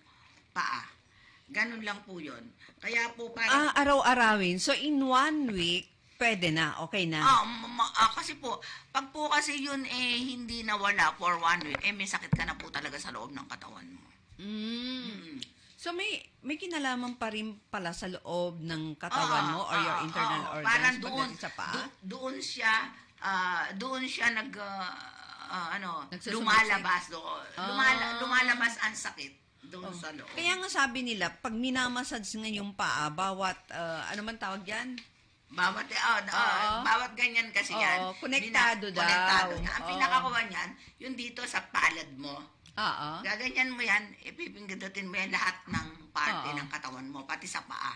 paa. Ganun lang po yon. Kaya po parang... Araw-arawin. So, in 1 week, pwede na, okay na. Kasi po, pag po kasi yun hindi nawala for 1 week, may sakit ka na po talaga sa loob ng katawan mo. So may kinalaman pa rin pala sa loob ng katawan mo or your internal organs Parang pagdating sa paa? doon siya Nagsusumiksik. lumalabas ang sakit doon sa loob. Kaya nga sabi nila, pag minamassage nga yung paa, bawat, ano man tawag yan? Bawat ganyan kasi yan. Konektado daw. Konektado na. Ang pinakakuha niyan, yung dito sa palad mo. Gaganyan mo yan, ipipindutin mo yan lahat ng parte ng katawan mo, pati sa paa.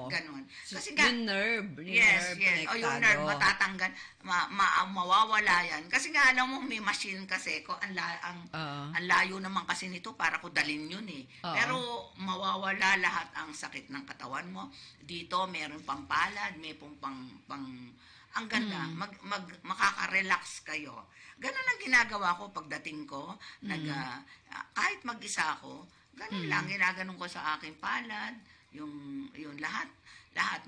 Ganon. Kasi Yung nerve. yes, yes. O yung nerve matatanggal, mawawala yan. Kasi nga alam mo, may machine kasi ko ang layo naman kasi nito para ko dalhin yun eh. Oo. Pero mawawala lahat ang sakit ng katawan mo. Dito meron pang palad, may pang ang ganda, makaka-relax kayo. Ganun ang ginagawa ko pagdating ko, kahit mag-isa ako, ganun lang ginaganon ko sa aking palad, yung lahat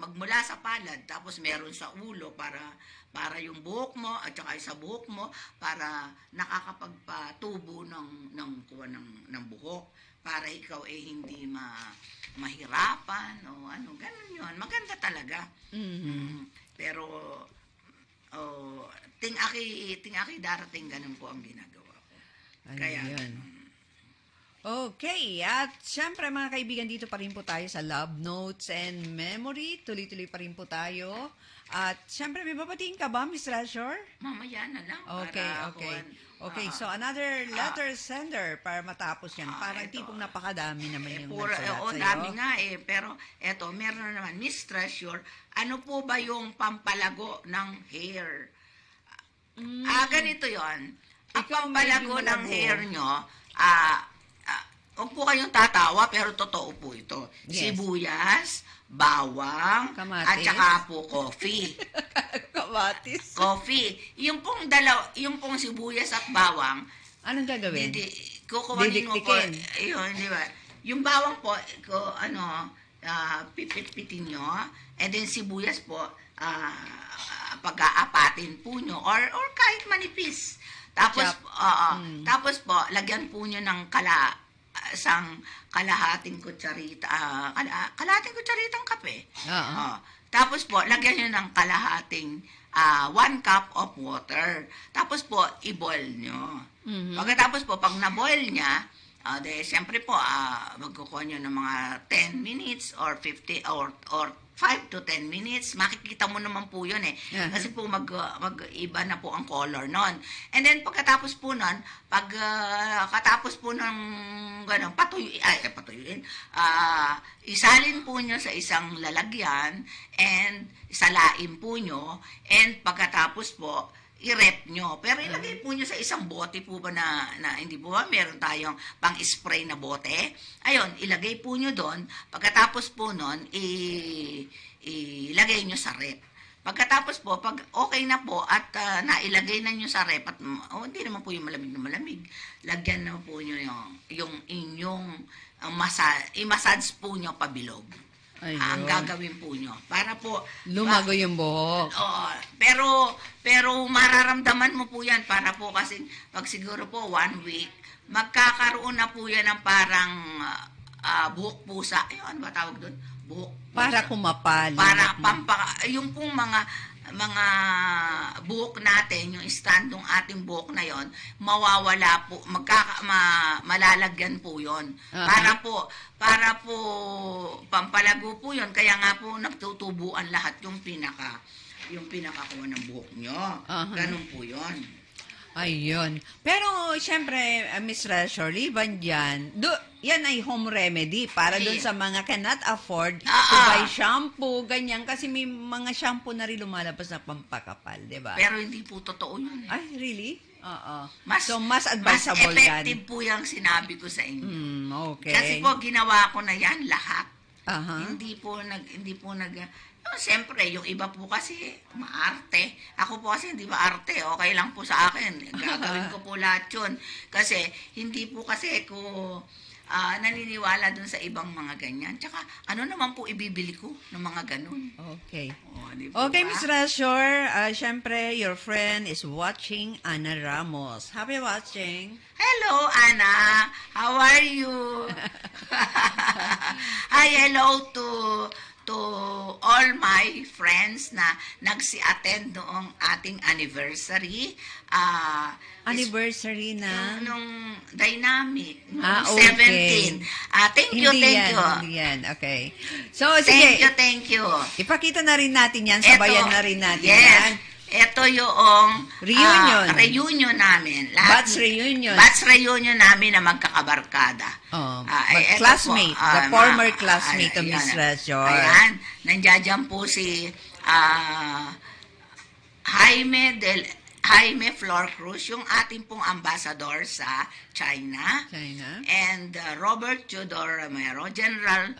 magmula sa palad, tapos meron sa ulo para yung buhok mo at saka sa buhok mo para nakakapagpatubo ng buhok para ikaw hindi mahirapan o ano, ganun yun. Maganda talaga. Pero ting aki darating, ganun po ang ginagawa ko. Kaya Ayun. Okay, at syempre mga kaibigan, dito pa rin po tayo sa Love Notes and Memory. Tuloy-tuloy pa rin po tayo. At syempre, may babatiin ka ba, Miss Treasure? mamaya na lang. Okay, para okay. kuwan. Okay, so another letter sender para matapos yan. Parang ito. tipong napakadami naman yung Pura, nagsulat sa'yo. dami nga pero eto, meron na naman, Miss Treasure, ano po ba yung pampalago ng hair? Ganito yon. Ang Ikaw pampalago medyo ng malago. hair nyo, huwag po kayong tatawa, pero totoo po ito. Yes. Sibuyas, bawang, Kamatis. at saka po coffee. Kamatis. Coffee. Yung pong sibuyas at bawang, Anong gagawin? kukuhanin mo po, Didikdikin. yun, di ba? Yung bawang po, pipit-pitin nyo, and then sibuyas po, pag-aapatin po nyo, or kahit manipis. Tapos, Chop. tapos po, lagyan po nyo ng isang kalahating kutsaritang kape. Oo. Tapos po, lagyan nyo ng kalahating 1 cup of water. Tapos po, i-boil nyo. Pagkatapos po, pag na-boil niya, siyempre po, magkukuha nyo ng mga 10 minutes or 50 or 5 to 10 minutes. Makikita mo naman po yun eh. Uh-huh. Kasi po mag-iba na po ang color nun. And then pagkatapos po nun, katapos po ng ganun, patuyuin, isalin po nyo sa isang lalagyan and isalain po nyo, and pagkatapos po, i-rep nyo. Pero ilagay po nyo sa isang bote po ba na hindi po ba, meron tayong pang-spray na bote. Ayun, ilagay po nyo doon. Pagkatapos po nun, ilagay nyo sa rep. Pagkatapos po, pag okay na po at nailagay na nyo sa rep, at hindi naman po yung malamig na malamig, lagyan na po nyo yung inyong i-massage po nyo pabilog. Ayun. Ang gagawin po nyo. Para po, Lumago yung buhok. oo, pero mararamdaman mo po yan para po kasi pag siguro po 1 week, magkakaroon na po yan ng parang buhok pusa. Ano ba tawag doon? Buhok pusa. Para kumapal. Para yung pong mga buhok natin, yung standong ating buhok na yon, mawawala po, malalagyan po yon. Uh-huh. Para po pampalago po yon, kaya nga po nagtutubuan lahat yung pinakakuha ng buhok nyo. Uh-huh. Ganun po yon. Ayun. Pero, syempre, Miss Treasure, liban dyan, yan ay home remedy para doon sa mga cannot afford to buy shampoo, ganyan. Kasi may mga shampoo na rin lumalabas na pampakapal, di ba? Pero hindi po totoo yun. Ay, really? Oo. Mas advisable yan. effective po yung sinabi ko sa inyo. Okay. Kasi po ginawa ko na yan lahat. Aha. Hindi po siyempre, yung iba po kasi maarte. Ako po kasi hindi maarte. Okay lang po sa akin. Gagawin ko po lahat yun. Kasi hindi po kasi ko naniniwala dun sa ibang mga ganyan. Tsaka ano naman po ibibili ko ng mga ganun. Okay. Di po Okay, ba? Miss Treasure, syempre, your friend is watching, Ana Ramos. Happy watching. Hello, Anna. How are you? Hi, hello to all my friends na nagsi-attend noong ating anniversary. Anniversary na? Nung Dynamic, nung Okay. 17. Thank you. Hindi yan. Okay. So, sige. Thank you. Ipakita na rin natin yan. Sabayan Eto, na rin natin yes. yan. ito yung Reunion. namin. Batch reunion. Batch reunion namin na magkakabarkada. Eto Classmate, po, the former classmate of Miss ayan. Treasure. Ayan, nandiyan po si Jaime Flor Cruz, yung ating pong ambassador sa China. And Robert Teodoro Romero, Brigadier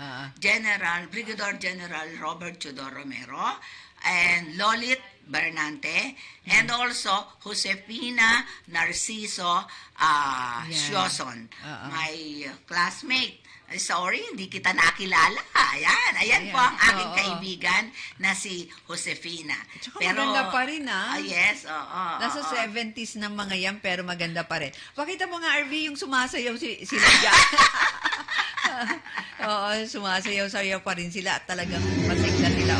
General Robert Teodoro Romero, and Lolit Bernante, and also Josefina Narciso Sioson, my classmate. Sorry, hindi kita nakilala. Ayan po ang aking kaibigan na si Josefina. Tsaka maganda pa rin, yes, Nasa 70s na mga yan, pero maganda pa rin. Pakita mo nga, RV, yung sumasayaw sila dyan. Oo, sumasayaw-sayaw pa rin sila at talagang masigla sila.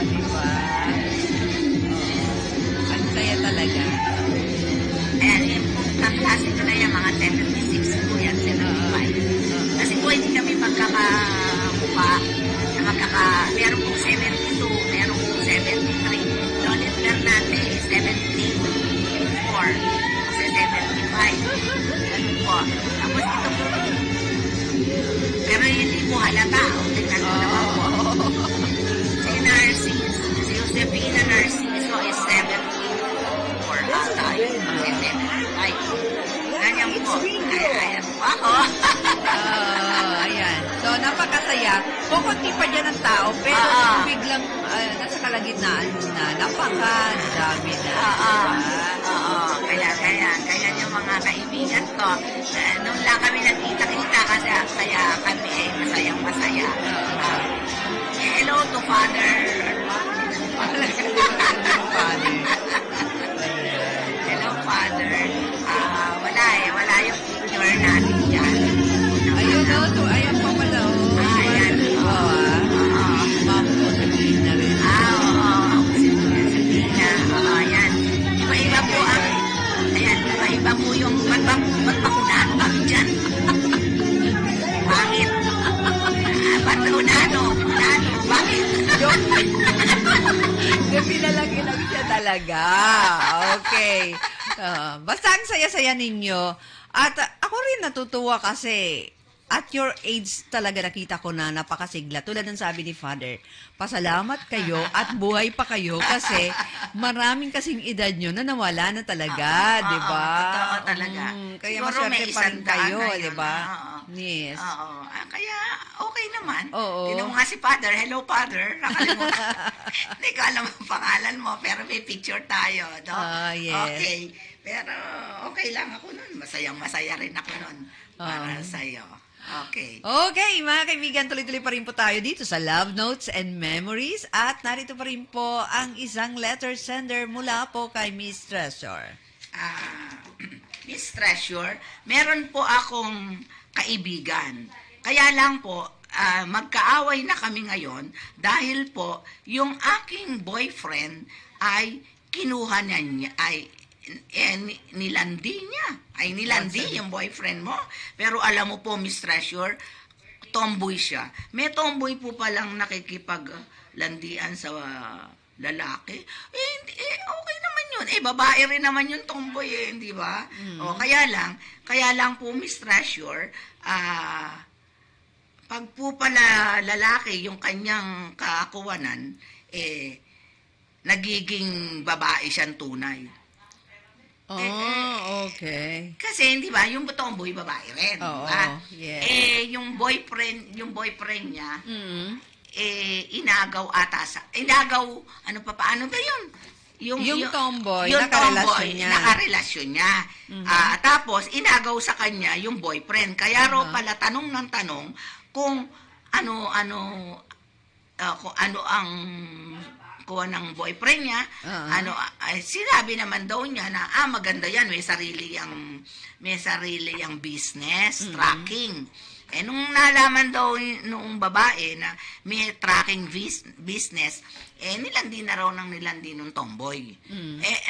Diba? Ang saya talaga. And yung kaklase ko na yan, mga 76 po yan, 75. Kasi po hindi kami magkakakupa. Meron pong 72, meron pong 73. Lolit Bernate, 74. Kasi 75. Ano po. Tapos ito po. Pero hindi po halata. Tingnan mo naman po. Si Josefina Narciso is 74 ata. Ganyan po. Ayan po ako. Ayan. So, napakasaya. Kukunti pa dyan ang tao, pero biglang nasa kalagitnaan na napakadami na. Kaya yung mga kaibigan ko, nung lang kami nagkita-kita kaya kami ay masayang-masaya. Hello to Father. Hello, Father. Wala yung picture natin dyan. Ayan pa pala. Ayan. Ma'am ko, sabihin na rin. Sabihin na. Ayan. Iba-iba po ang... Ayan, iba-iba po yung... Ba't bakunano kami dyan? Bakit? Bakunano? Bakit? Pinalaki lang siya talaga. Okay. Basta ang saya-saya ninyo. At ako rin natutuwa kasi at your age talaga nakita ko na napakasigla. Tulad ng sabi ni Father, pasalamat kayo at buhay pa kayo kasi maraming kasing edad nyo na nawala na talaga, di ba? Totoo talaga. Kaya Siguro maswerte may pa rin kayo, di ba? Yes. Oo. Kaya okay naman. Oo. Tinan mo nga si Father. Hello, Father. Nakalimutan. Hindi ko alam ang pangalan mo, pero may picture tayo. No? Yes. Okay. Pero okay lang ako nun. Masayang-masaya rin ako nun. Para sa'yo. Okay. Okay, mga kaibigan, tuloy-tuloy pa rin po tayo dito sa Love Notes and Memories at narito pa rin po ang isang letter sender mula po kay Miss Treasure. Miss Treasure, meron po akong kaibigan. Kaya lang po, magkaaway na kami ngayon dahil po yung aking boyfriend ay kinuha niya, nilandi niya. Ay, nilandi yung boyfriend mo. Pero alam mo po, Miss Treasure, tomboy siya. May tomboy po palang nakikipaglandian sa lalaki. Okay naman yun. Babae rin naman yung tomboy, di ba? Kaya lang po, Miss Treasure, pag po pala lalaki yung kanyang kaakuwanan, nagiging babae siyang tunay. Okay. Kasi, di ba, yung tomboy babae rin, di ba? Yes. Yung boyfriend niya, inagaw ata paano ba yun? Yung tomboy, yung nakarelasyon niya. Nakarelasyon niya. Tapos, inagaw sa kanya yung boyfriend. Kaya raw pala, tanong ng tanong, kung ano ang kuha ng boyfriend niya, sinabi naman daw niya na maganda yan, may sarili yang business, tracking. Nung nalaman daw nung babae na may tracking business, nilandi na raw ng nilandi nung tomboy.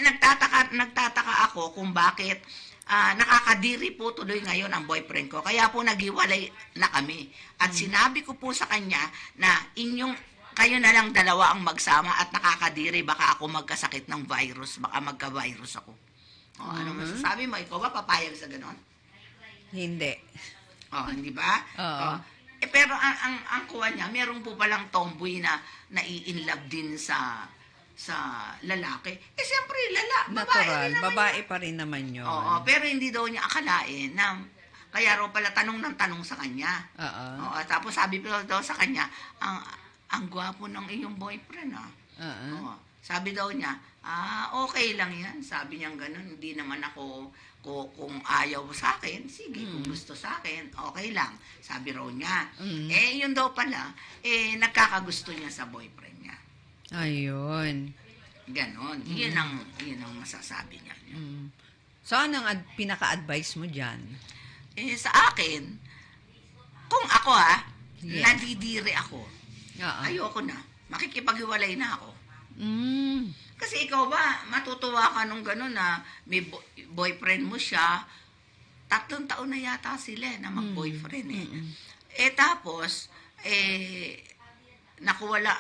Nagtataka ako kung bakit nakakadiri po tuloy ngayon ang boyfriend ko. Kaya po naghiwalay na kami. At sinabi ko po sa kanya na inyong kayo na lang dalawa ang magsama at nakakadiri, baka ako magkasakit ng virus, baka magka-virus ako. Ano masasabi mo? Ikaw ba papayag sa ganon? Hindi. Hindi ba? Oo. Pero ang kuha niya, meron po palang tomboy na nai-inlove din sa lalaki. Siyempre, babae Natural. rin naman Babae pa rin naman yun. Oo, pero hindi daw niya akalain na kaya raw pala tanong ng tanong sa kanya. Oo. Tapos sabi pa daw sa kanya, ang gwapo ng iyong boyfriend Oo. Sabi daw niya, okay lang yan. Sabi niya gano'n, hindi naman ako, kung ayaw sa akin, sige, kung gusto sa akin, okay lang. Sabi raw niya. Yun daw pala, nagkakagusto niya sa boyfriend niya. Ayun. Ganon. Yun ang masasabi niya. So, anong pinaka-advice mo dyan? Sa akin, kung ako Yes. nadidiri ako, Oo. ayoko na. Makikipaghiwalay na ako. Kasi ikaw ba, matutuwa ka nung gano'n na may boyfriend mo siya, 3 taon na yata sila na mag-boyfriend tapos, nakuwala,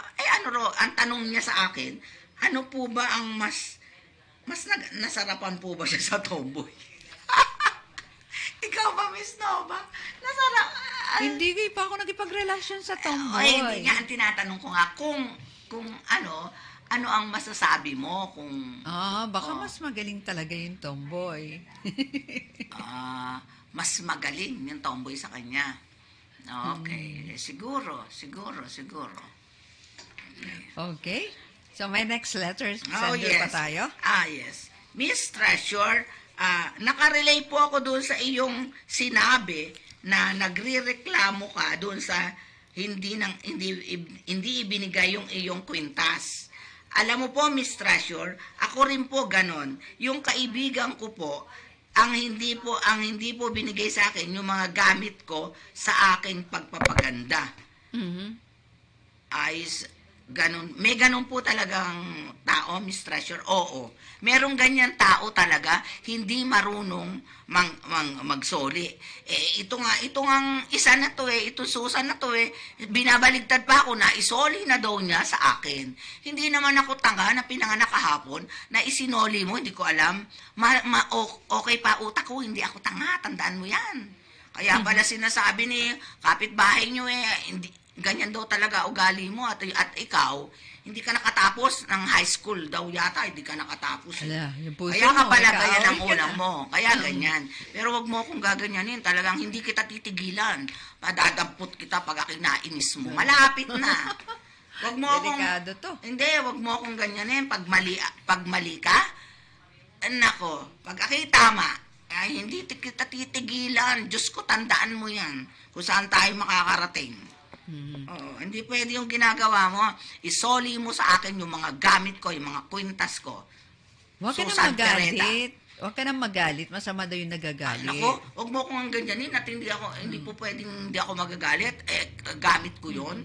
ang tanong niya sa akin, ano po ba ang mas nasarapan po ba siya sa tomboy? Ikaw ba, Miss Nova? Hindi pa ako nakipagrelasyon sa tomboy. Hindi nga, ang tinatanong ko nga, kung ano ang masasabi mo kung... Baka mas magaling talaga yung tomboy. mas magaling yung tomboy sa kanya. Okay. Siguro. Okay. So, may next letter sender pa tayo? Yes. Miss Treasure, nakarelay po ako doon sa iyong sinabi na nagrereklamo ka doon sa hindi ibinigay yung iyong kwintas. Alam mo po, Miss Treasure, ako rin po ganon. Yung kaibigan ko po, ang hindi po binigay sa akin yung mga gamit ko sa aking pagpapaganda. Ay ganon. May ganon po talagang tao, Miss Treasure. Oo. Merong ganyan tao talaga, hindi marunong magsoli. Ito nga isa na to ito Susan na to binabaligtad pa ako na isoli na daw niya sa akin. Hindi naman ako tanga na pinanganak kahapon na isinoli mo, hindi ko alam. Okay pa utak ko, hindi ako tanga, tandaan mo yan. Kaya pala sinasabi ni kapitbahay nyo hindi, ganyan daw talaga ugali mo at ikaw, hindi ka nakatapos ng high school daw yata, hindi ka nakatapos. Yung puso Kaya ka mo, pala ikaw. ganyan ang ulang mo. Kaya ganyan. Pero wag mo akong gaganyanin. Talagang hindi kita titigilan. Padadampot kita pag nainis mo. Malapit na. Wag mo akong... Delikado to. Hindi, wag mo akong ganyanin. Pag mali ka, nako, pag tama, ay hindi kita titigilan. Diyos ko, tandaan mo yan. Kung saan tayo makakarating. Hindi pwede yung ginagawa mo. Isoli mo sa akin yung mga gamit ko, yung mga kwintas ko. Huwag ka Susan na magalit. Huwag ka na magalit. Masama daw yung nagagalit. Nako, huwag mo akong ganyanin at hindi po pwedeng hindi ako magagalit. Gamit ko yun.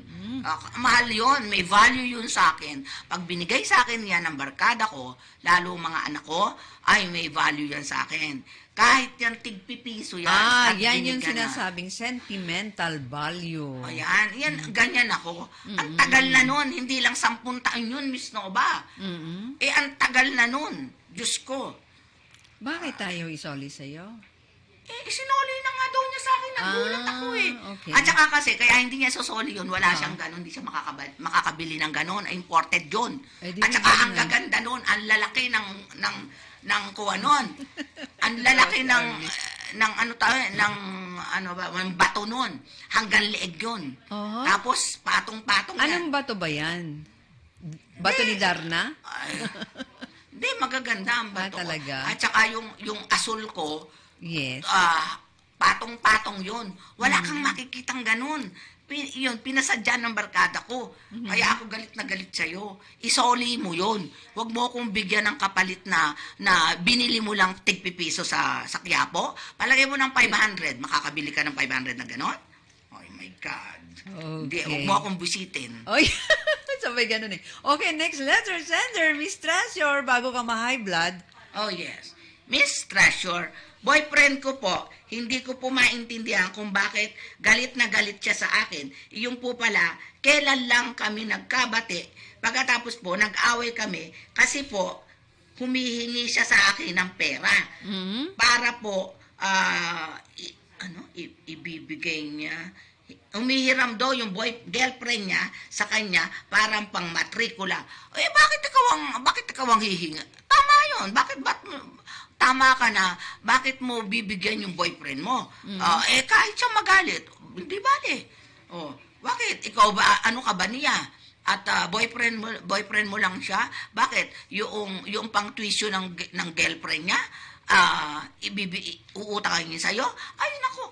Mahal yun. May value yun sa akin. Pag binigay sa akin yan ng barkada ko, lalo mga anak ko, ay may value yan sa akin. Kahit yan tigpipiso yan. at Yan yung binigyan na. sinasabing sentimental value. Yan, ganyan ako. Ang tagal na nun, hindi lang 10 taon yun, Miss Nova. Ang tagal na nun, Diyos ko. Bakit tayo isoli sa'yo? Isinoli na nga daw niya sa akin, nagulat ako okay. At saka kasi, kaya hindi niya sosoli yun, wala siyang ganon, hindi siya makakabili ng ganon, imported yun. Di At saka ang ganun. gaganda nun, ang lalaki ng kuha nun. Ang lalaki ng bato nun. Hanggang leeg yun. Tapos, patong-patong Anong bato ba yan? Bato ni Darna? Hindi, magaganda ang bato. Talaga? At saka yung asul ko, Yes. patong-patong yun. Wala kang makikitang ganun. Pinasadya ng barkada ko. Kaya ako galit na galit sa'yo. Isoli mo yun. Huwag mo akong bigyan ng kapalit na binili mo lang tigpipiso sa Quiapo. Palagay mo ng 500. Makakabili ka ng 500 na ganon? Oh my God. Hindi, huwag mo akong bisitin. Oy, sabay ganun Okay, next letter sender, Miss Treasure, bago ka ma-high blood. Oh yes. Miss Treasure, boyfriend ko po, hindi ko po maintindihan kung bakit galit na galit siya sa akin. Yung po pala, kailan lang kami nagkabati. Pagkatapos po, nag-away kami kasi po, humihingi siya sa akin ng pera. Para po, ibibigay niya. Umihiram daw yung girlfriend niya sa kanya parang pang matrikula. Bakit ikaw ang hihinga? Tama yun. Tama ka na, bakit mo bibigyan yung boyfriend mo? Kahit siya magalit, hindi bale. Bakit? Ikaw ba, ano ka ba niya? At boyfriend mo lang siya? Bakit? Yung pang tuition ng girlfriend niya, uutangin niya sa'yo? Ay, naku,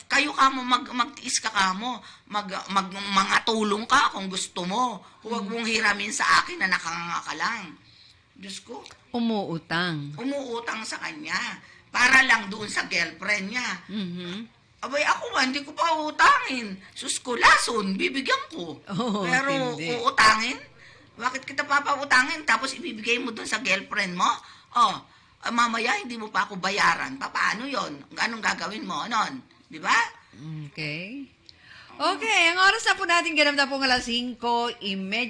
kayo ka mo, magtiis ka mo, mga tulong ka kung gusto mo. Huwag mong hiramin sa akin na nakanganga ka lang. Diyos ko. Umuutang Sa kanya. Para lang doon sa girlfriend niya. Abay, ako hindi ko pa uutangin. Sus ko, lason, bibigyan ko. Pero hindi. uutangin? Bakit kita papautangin? Tapos ibibigay mo doon sa girlfriend mo? Mamaya hindi mo pa ako bayaran. Paano yon? Anong gagawin mo nun? Di ba? Okay. Okay, ang oras na po natin ganap na po ng alas 5:30.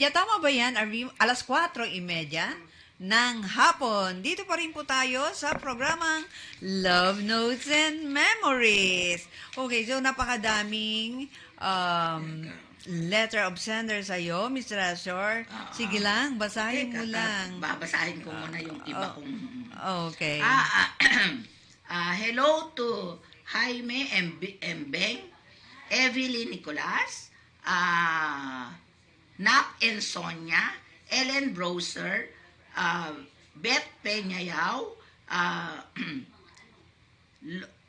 Tama ba yan? Alas 4:30 ng hapon. Dito pa rin po tayo sa programang Love Notes and Memories. Okay, so napakadaming letter of sender sa'yo, Mr. Azor. Sige lang, basahin mo lang. Babasahin ko muna yung iba kong... Okay. Hello to Jaime Embeng, Evelyn Nicolas, Nap and Sonia, Ellen Browser, Beth Peñayao,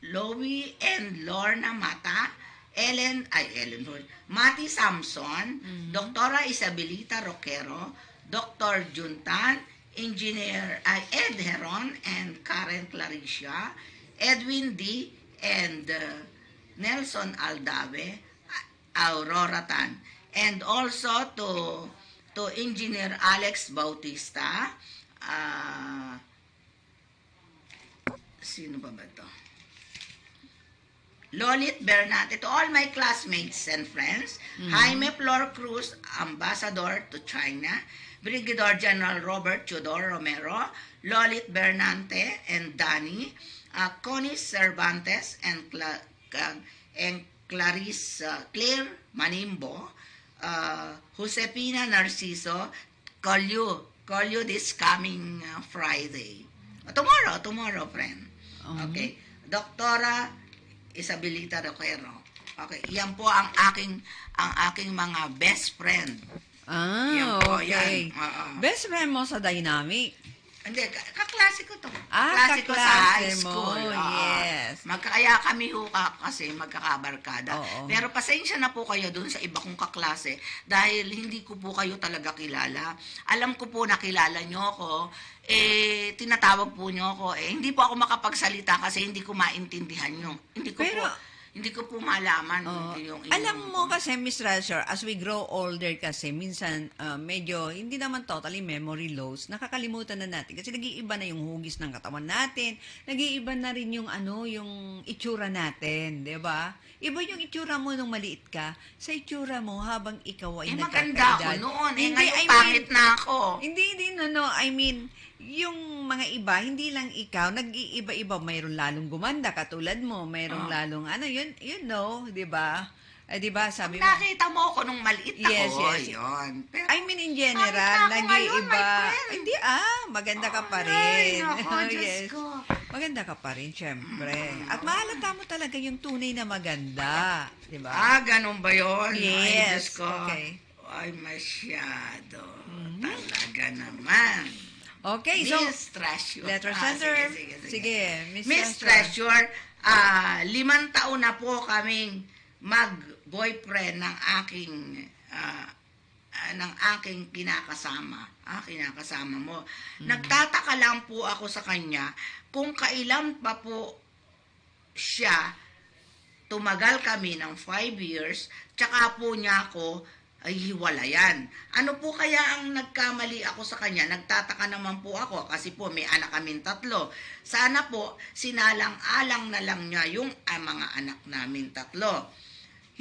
Loie and Lorna Mata, Mati Samson, Dr. Isabelita Roquero, Dr. Juntan, Engineer Ed Heron and Karen Claricia, Edwin D. and Nelson Aldave, Aurora Tan, and also to Engineer Alex Bautista, sino ba to? Lolit Bernate, to all my classmates and friends, Jaime Flor Cruz, Ambassador to China, Brigadier General Robert Chodor Romero, Lolit Bernante and Danny, Connie Cervantes and Claire Manimbo, Josepina Narciso, call you this coming Friday. Tomorrow, friend. Okay. Doktora Isabelita Roquero. Okay, yan po ang aking mga best friend. Yan po, Okay. yan. Best friend mo sa Dynamic. Hindi, kaklase ko to. Kaklase ko sa high mo, school. yes. Kaya kami kasi magkakabarkada. Oo. Pero pasensya na po kayo dun sa iba kong kaklase dahil hindi ko po kayo talaga kilala. Alam ko po na kilala nyo ako, tinatawag po nyo ako, hindi po ako makapagsalita kasi hindi ko maintindihan nyo. Hindi ko po malaman yung Alam mo kasi, Miss Rasher, as we grow older kasi, minsan medyo, hindi naman totally memory loss, nakakalimutan na natin. Kasi nag-iiba na yung hugis ng katawan natin, nag-iiba na rin yung yung itsura natin, di ba? Iba yung itsura mo nung maliit ka, sa itsura mo habang ikaw ay maganda nagkakaedad. ako noon. Hindi, Ngayon pangit na ako. Hindi, no. I mean, yung mga iba, hindi lang ikaw, nag-iiba-iba. Mayroon lalong gumanda, katulad mo. Mayroon lalong, you know, di ba? Di ba, sabi mo. Nakita mo ako nung maliit ako. Yes. Yun. Pero, I mean, in general, Nakita ko ngayon, nag-iiba. my friend. Hindi, maganda ka pa rin. Ay, naku, Diyos Yes. ko. Maganda ka pa rin, syempre. At mahalata mo talaga yung tunay na maganda. Di ba? Ganun ba yun? Ay, Yes. Diyos ko. Okay. Ay, masyado. Talaga naman. Okay, so, Miss Treasure. letter sender. Sige. Miss Miss Treasure. Treasure, 5 taon na po kaming mag-boyfriend ng aking kinakasama. Kinakasama mo. Nagtataka lang po ako sa kanya kung kailan pa po siya tumagal kami ng 5 years, tsaka po niya ako ay hiwalayan. Ano po kaya ang nagkamali ako sa kanya? Nagtataka naman po ako kasi po may anak kaming 3. Sana po sinalang-alang na lang niya yung mga anak namin 3.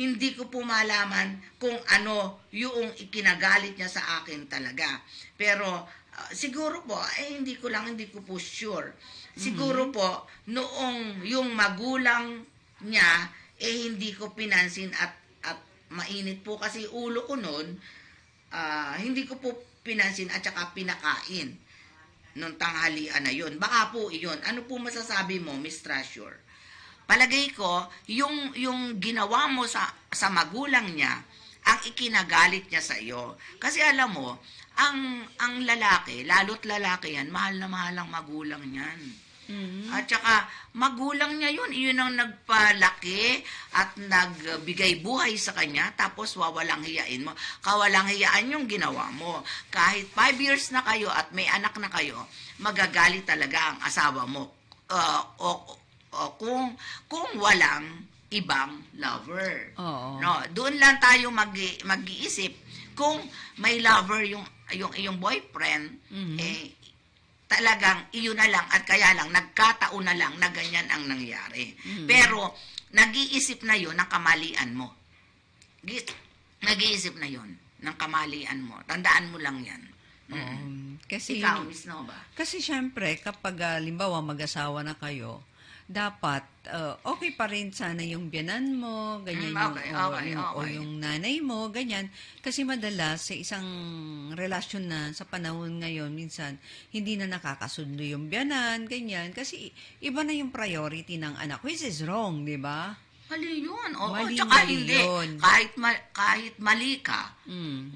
Hindi ko po malaman kung ano yung ikinagalit niya sa akin talaga. Pero siguro po, hindi ko po sure. Siguro po, noong yung magulang niya, hindi ko pinansin at mainit po kasi ulo ko noon, hindi ko po pinansin at saka pinakain nung tanghalian na yun. Baka po iyon. Ano po masasabi mo, Miss Treasure? Palagay ko, yung ginawa mo sa magulang niya, ang ikinagalit niya sa iyo. Kasi alam mo, ang lalaki, lalo't lalaki yan, mahal na mahal ang magulang niyan. At saka, magulang niya yun. Iyon ang nagpalaki at nagbigay buhay sa kanya, tapos wawalang hiyain mo. Kawalang hiyaan yung ginawa mo. Kahit 5 years na kayo at may anak na kayo, magagalit talaga ang asawa mo. Kung walang ibang lover. Oo. No, doon lang tayo mag-iisip kung may lover yung iyong boyfriend, talagang iyon na lang at kaya lang nagkataon na lang na ganyan ang nangyari. Pero nag-iisip na yon ng kamalian mo. Nag-iisip na yon ng kamalian mo. Tandaan mo lang yan. Kasi Ikaw, Miss Nova. Kasi syempre, kapag limbawa mag-asawa na kayo, dapat okay pa rin sana yung biyanan mo, ganyan o yung nanay mo, ganyan. Kasi madalas sa isang relasyon na sa panahon ngayon, minsan hindi na nakakasundo yung biyanan, ganyan. Kasi iba na yung priority ng anak, which is wrong, di ba? Mali yun. Oo, Mali tsaka hindi. yun. Kahit mali ka,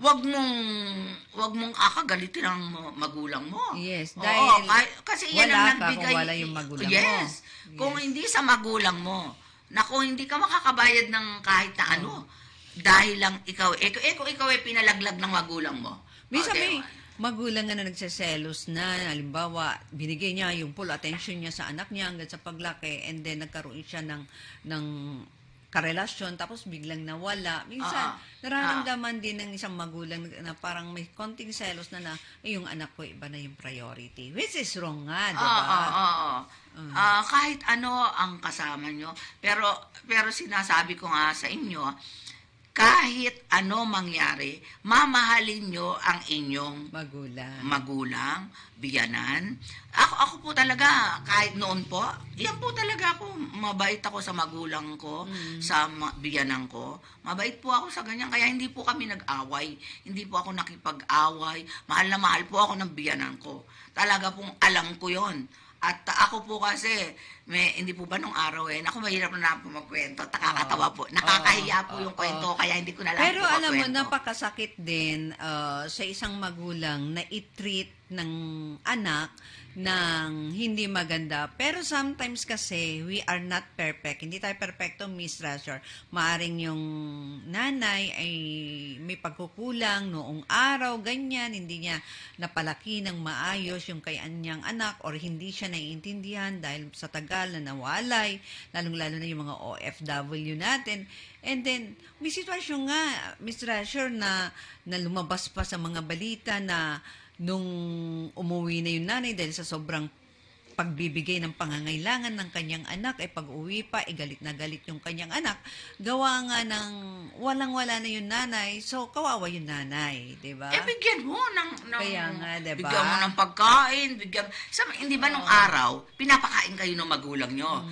wag mong akagalitin ang magulang mo. Yes, Oo, dahil kasi yan wala ang ka nagbigay. kung wala yung magulang mo. Yes. Kung hindi sa magulang mo, naku, hindi ka makakabayad ng kahit na ano. Dahil lang ikaw ay pinalaglag ng magulang mo. Minsan Okay. may magulang nga na nagseselos na, halimbawa, binigay niya yung full attention niya sa anak niya hanggang sa paglaki, and then nagkaroon siya ng karelasyon, tapos biglang nawala. Minsan, nararamdaman din ng isang magulang na parang may konting selos na yung anak ko, iba na yung priority. Which is wrong nga, di ba? Kahit ano ang kasama nyo, pero sinasabi ko nga sa inyo, kahit ano mangyari, mamahalin nyo ang inyong magulang, biyanan. Ako po talaga, kahit noon po, yan po talaga ako, mabait ako sa magulang ko, sa biyanan ko. Mabait po ako sa ganyan, kaya hindi po kami nag-away. Hindi po ako nakipag-away. Mahal na mahal po ako ng biyanan ko. Talaga pong alam ko yon. At ako po kasi, hindi po ba nung araw naku, mahirap na po magkwento, nakakatawa po, nakakahiya po yung kwento, kaya hindi ko na lang Pero po alam mo, magkwento. napakasakit din sa isang magulang na i-treat ng anak ng hindi maganda. Pero sometimes kasi, we are not perfect. Hindi tayo perfecto, Miss Treasure. Maaring yung nanay ay may pagkukulang noong araw, ganyan, hindi niya napalaki ng maayos yung kay anyang anak, or hindi siya naiintindihan dahil sa tagal na nawalay, lalong-lalo na yung mga OFW natin. And then, may sitwasyon nga, Miss Treasure, na lumabas pa sa mga balita na nung umuwi na yung nanay dahil sa sobrang pagbibigay ng pangangailangan ng kanyang anak, pag-uwi pa, galit na galit yung kanyang anak, gawa nga ng walang-wala na yung nanay, so kawawa yung nanay, di ba? Bigyan mo ng Kaya nga, diba? Bigyan mo ng pagkain, hindi ba nung araw, pinapakain kayo ng magulang nyo.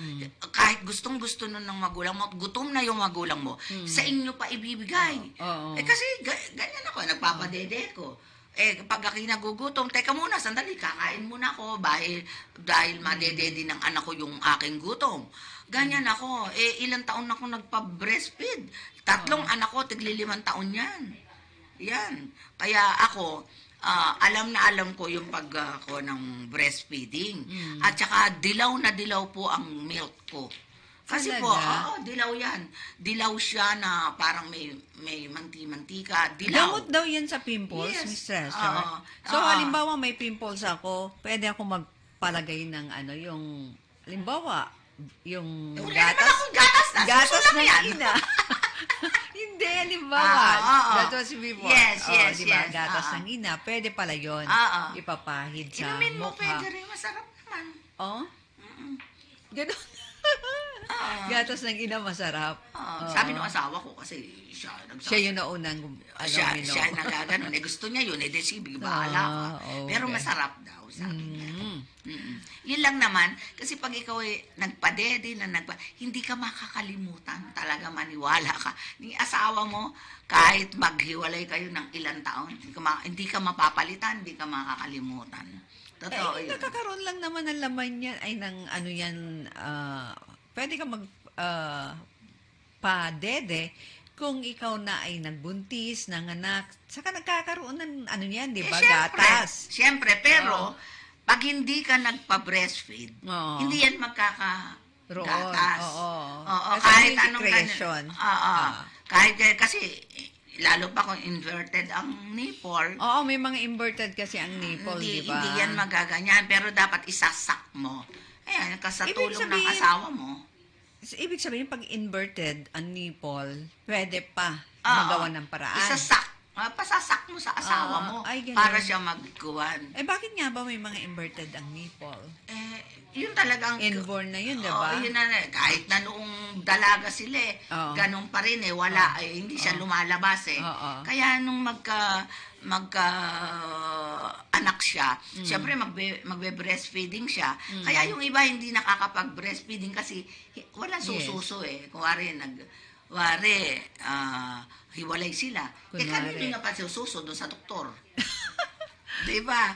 Kahit gustong-gusto nun ng magulang mo, gutom na yung magulang mo, sa inyo pa ibibigay. Kasi ganyan ako, nagpapadede ko. Pag ako nagugutom, teka muna, sandali, kakain muna ako dahil madedede ng anak ko yung aking gutom. Ganyan ako. Ilang taon ako nagpa-breastfeed. 3 anak ko, tigli-5 taon yan. Yan. Kaya ako, alam na alam ko yung ko ng breastfeeding. At saka dilaw na dilaw po ang milk ko. Kasi po, dilaw yan. Dilaw siya na parang may manti-mantika. Dilaw. Gamot daw yan sa pimples, Yes. Miss Treasure. So, halimbawa may pimples ako, pwede ako magpalagay ng yung, halimbawa, yung Wala naman akong gatas na. gatas Suso lang ng yan. ina. Hindi, halimbawa, bawal. oo. That was before. Yes, yes, di ba? yes. Gatas ng ina. Pwede pala yun. Oo. Ipapahid sa Inumin mo, mukha. pwede rin. Masarap naman. Oh? Ganon. Gatas ng ina masarap. Oo. Sabi ng asawa ko kasi siya Siya yung naunang siya nagaganon. Gusto niya yun. Sige, bahala ka. okay. Pero masarap daw, sabi niya. Yun lang naman. Kasi pag ikaw nagpadede hindi ka makakalimutan. Talaga maniwala ka. Ni asawa mo, kahit maghiwalay kayo ng ilang taon, hindi ka mapapalitan, hindi ka makakalimutan. Totoo yun. Nakakaroon lang naman ng laman yan. Ay, ng ano yan, pwede ka padede kung ikaw na ay nagbuntis, nanganak, saka nagkakaroon ng ano yan, di ba? Gatas. Siyempre, pero pag hindi ka nagpa-breastfeed, Oo. hindi yan magkaka-gatas. Oo, Kasi kahit may anong secretion. Kahit kasi, lalo pa kung inverted ang nipple, Oo, may mga inverted kasi ang nipple, di ba? hindi yan magaganyan. Pero dapat isasak mo. Ayan, sa Ibig tulong ng sabihin- asawa mo. Ibig sabihin, pag inverted ang nipple, pwede pa Oo. magawa ng paraan. Pasasak mo sa asawa mo ay, ganun. para siya magkuhan. Bakit nga ba may mga inverted ang nipple? Yun talagang Inborn na yun, di ba? Oo, yun na, kahit na noong dalaga sila Oo. ganun pa rin wala, hindi siya lumalabas Oo. Kaya nung magka anak siya, syempre magbe-breastfeeding siya. Kaya yung iba hindi nakakapag-breastfeeding kasi walang sususo Kuwari hiwalay sila. Kunwari. Kanino nga pa sususo doon sa doktor? Di ba?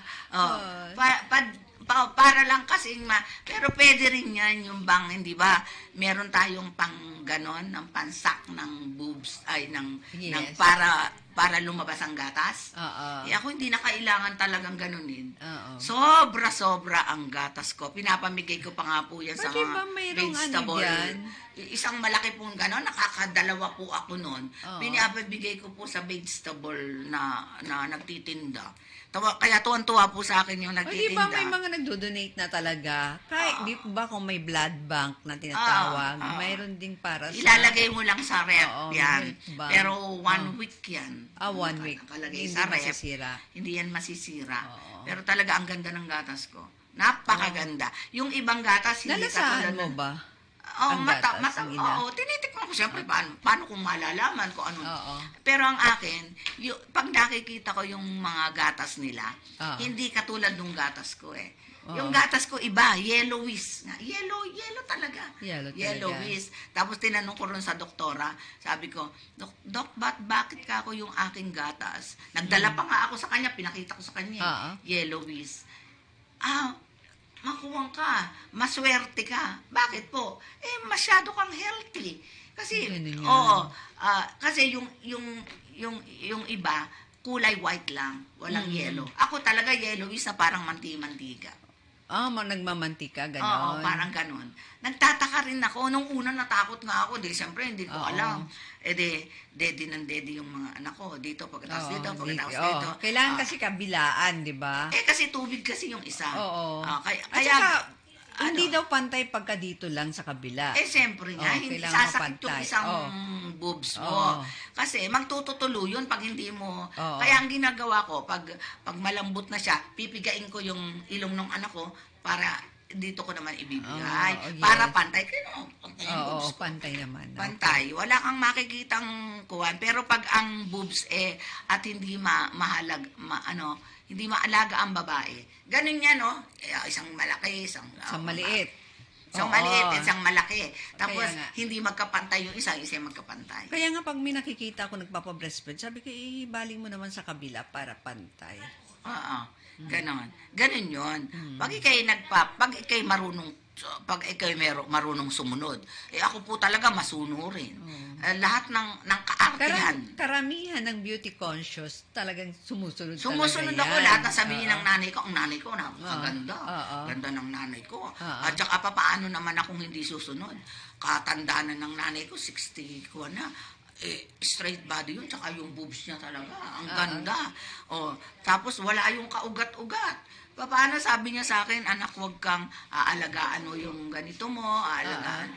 Para lang kasi pero pwede rin yan yung bang, hindi ba? Meron tayong pang ganon, ng pansak ng boobs, ng Yes. para lumabas ang gatas. Oo. Ako hindi na kailangan talagang ganunin. Oo. Sobra-sobra ang gatas ko. Pinapamigay ko pa nga po yan sa Pwede mga ba mayroong vegetable. dyan? Isang malaki pong ganon, nakakadalawa po ako noon. Oo. Pinapabigay ko po sa vegetable na nagtitinda. Kaya tuwan-tuwa po sa akin yung O di nagtitinda. ba may mga nagdo-donate na talaga? Kahit di ba kung may blood bank na tinatawag, mayroon ding para sa... Ilalagay mo lang sa rep Oo, yan. milk bank. Pero 1 week yan. 1 week. Nakalagay Hindi sa rep. masisira. Hindi yan masisira. Oo. Pero talaga ang ganda ng gatas ko. Napakaganda. Yung ibang gatas, hindi Nalasahan mo katulad ba? Oh, ang gatas ng ina? tinitikman ko siyempre paano kung malalaman ko ano. Oo. Pero ang akin, pag nakikita ko yung mga gatas nila, Oo. hindi katulad ng gatas ko Oo. Yung gatas ko iba, yellowish. Yellow talaga. Yellow talaga. Yellowish. Tapos tinanong ko rin sa doktora, sabi ko, Dok, bakit ka ako yung aking gatas? Nagdala pa nga ako sa kanya, pinakita ko sa kanya. Oo. Yellowish. Makuwang ka, maswerte ka. Bakit po? Masyado kang healthy. Kasi, Ganun yan. kasi yung iba, kulay white lang, walang yellow. Ako talaga yellowish na parang manti-mantiga. Nagmamantika, Oo, gano'n. parang ganon. Nagtataka rin ako. Nung una natakot nga ako, siyempre hindi ko Oo. alam. Daddy ng daddy yung mga anak ko. Dito, pagkatapos Oo, dito, pagkatapos oo. dito. Kailangan kasi kabilaan, di ba? Kasi tubig kasi yung isa. Oo. Kaya, At saka, hindi daw pantay pagka dito lang sa kabila. siyempre nga, hindi kailangan sasakit yung mapantay. isang Oo. boobs mo. Oo. Kasi magtututulo yun pag hindi mo. Oo. Kaya ang ginagawa ko, pag malambot na siya, pipigain ko yung ilong ng anak ko para dito ko naman ibibigay. Oo, yes. Para pantay. Kaya pantay yung Oo, boobs ko. pantay naman. Pantay. Wala kang makikitang kuwan. Pero pag ang boobs at hindi hindi maalaga ang babae. Ganun yan, no? Isang malaki, isang maliit. Isang Oo. maliit, isang malaki. Tapos, Kaya nga. hindi magkapantay yung isa magkapantay. Kaya nga pag may nakikita ako nagpapa-breastfeed, sabi ko, ibaling mo naman sa kabila para pantay. Oo. Ganon. Ganon yun. Pag ikay marunong sumunod, ako po talaga masunurin. Lahat ng kaartihan. Karamihan ng beauty conscious talagang sumusunod Sumusunod talaga ako yan. lahat na sabihin Oo. ng nanay ko. Ang nanay ko, napakaganda. Oo. Ganda ng nanay ko. Oo. At saka paano naman akong hindi susunod? Katandaan na ng nanay ko, 60 ko na. Straight body yun, tsaka yung boobs niya talaga. Ang ganda. Tapos wala yung kaugat-ugat. Paano sabi niya sa akin, anak, huwag kang aalagaan mo yung ganito mo, aalagaan.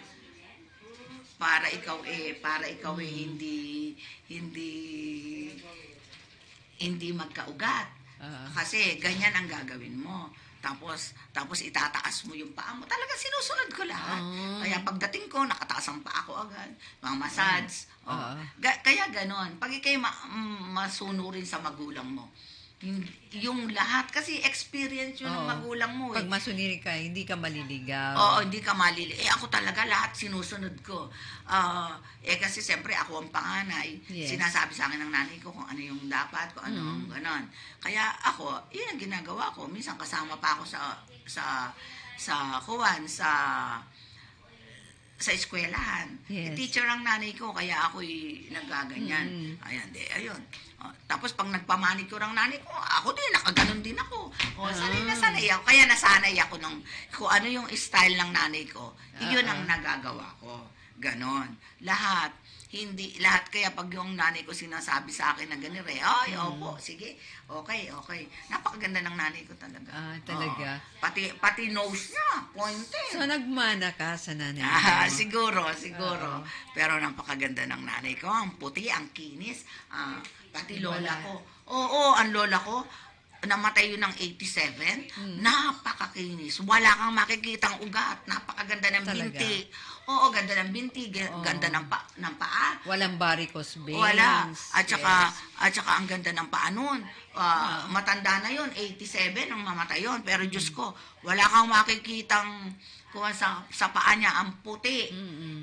Para ikaw hindi hindi hindi magkaugat. Ah. Kasi ganyan ang gagawin mo. Tapos itataas mo yung paa mo. Talaga sinusunod ko lahat. Kaya pagdating ko, nakataas ang paa ko agad. Mga massage. Kaya ganon. Pag ikay masunurin sa magulang mo, yung lahat, kasi experience yun ng magulang mo. Pag masuniri ka, hindi ka maliligaw. Oo, hindi ka ako talaga lahat sinusunod ko. Kasi siyempre ako ang panganay. Yes. Sinasabi sa akin ng nanay ko kung ano yung dapat, kung ano ang ganon. Kaya ako, yun ang ginagawa ko. Minsan kasama pa ako sa eskwelahan. Yes. Teacher ang nanay ko, kaya ako'y nagaganyan. Ayun. Tapos pag nagpamanicure ang nanay ko, ako din, nakaganon din ako. Sanay na sanay ako. Kaya nasanay ako kung ano yung style ng nanay ko. Yun ang nagagawa ko. Ganon. Lahat. Kaya pag yung nanay ko sinasabi sa akin na ganire, opo, sige, okay. Napakaganda ng nanay ko talaga. Talaga? Pati nose niya, pointed. So, nagmana ka sa nanay mo? Siguro. Pero napakaganda ng nanay ko. Ang puti, ang kinis. Pati lola ko. Oo, ang lola ko, namatay yun ng 87. Napakakinis. Wala kang makikitang ugat. Napakaganda ng binti. Oo, ganda ng binti. Ganda ng paa. Walang varicose veins. Wala. At saka ang ganda ng paa nun. Matanda na yun. 87 ang mamatay yun. Pero Diyos ko, wala kang makikitang kung sa paa niya ang puti.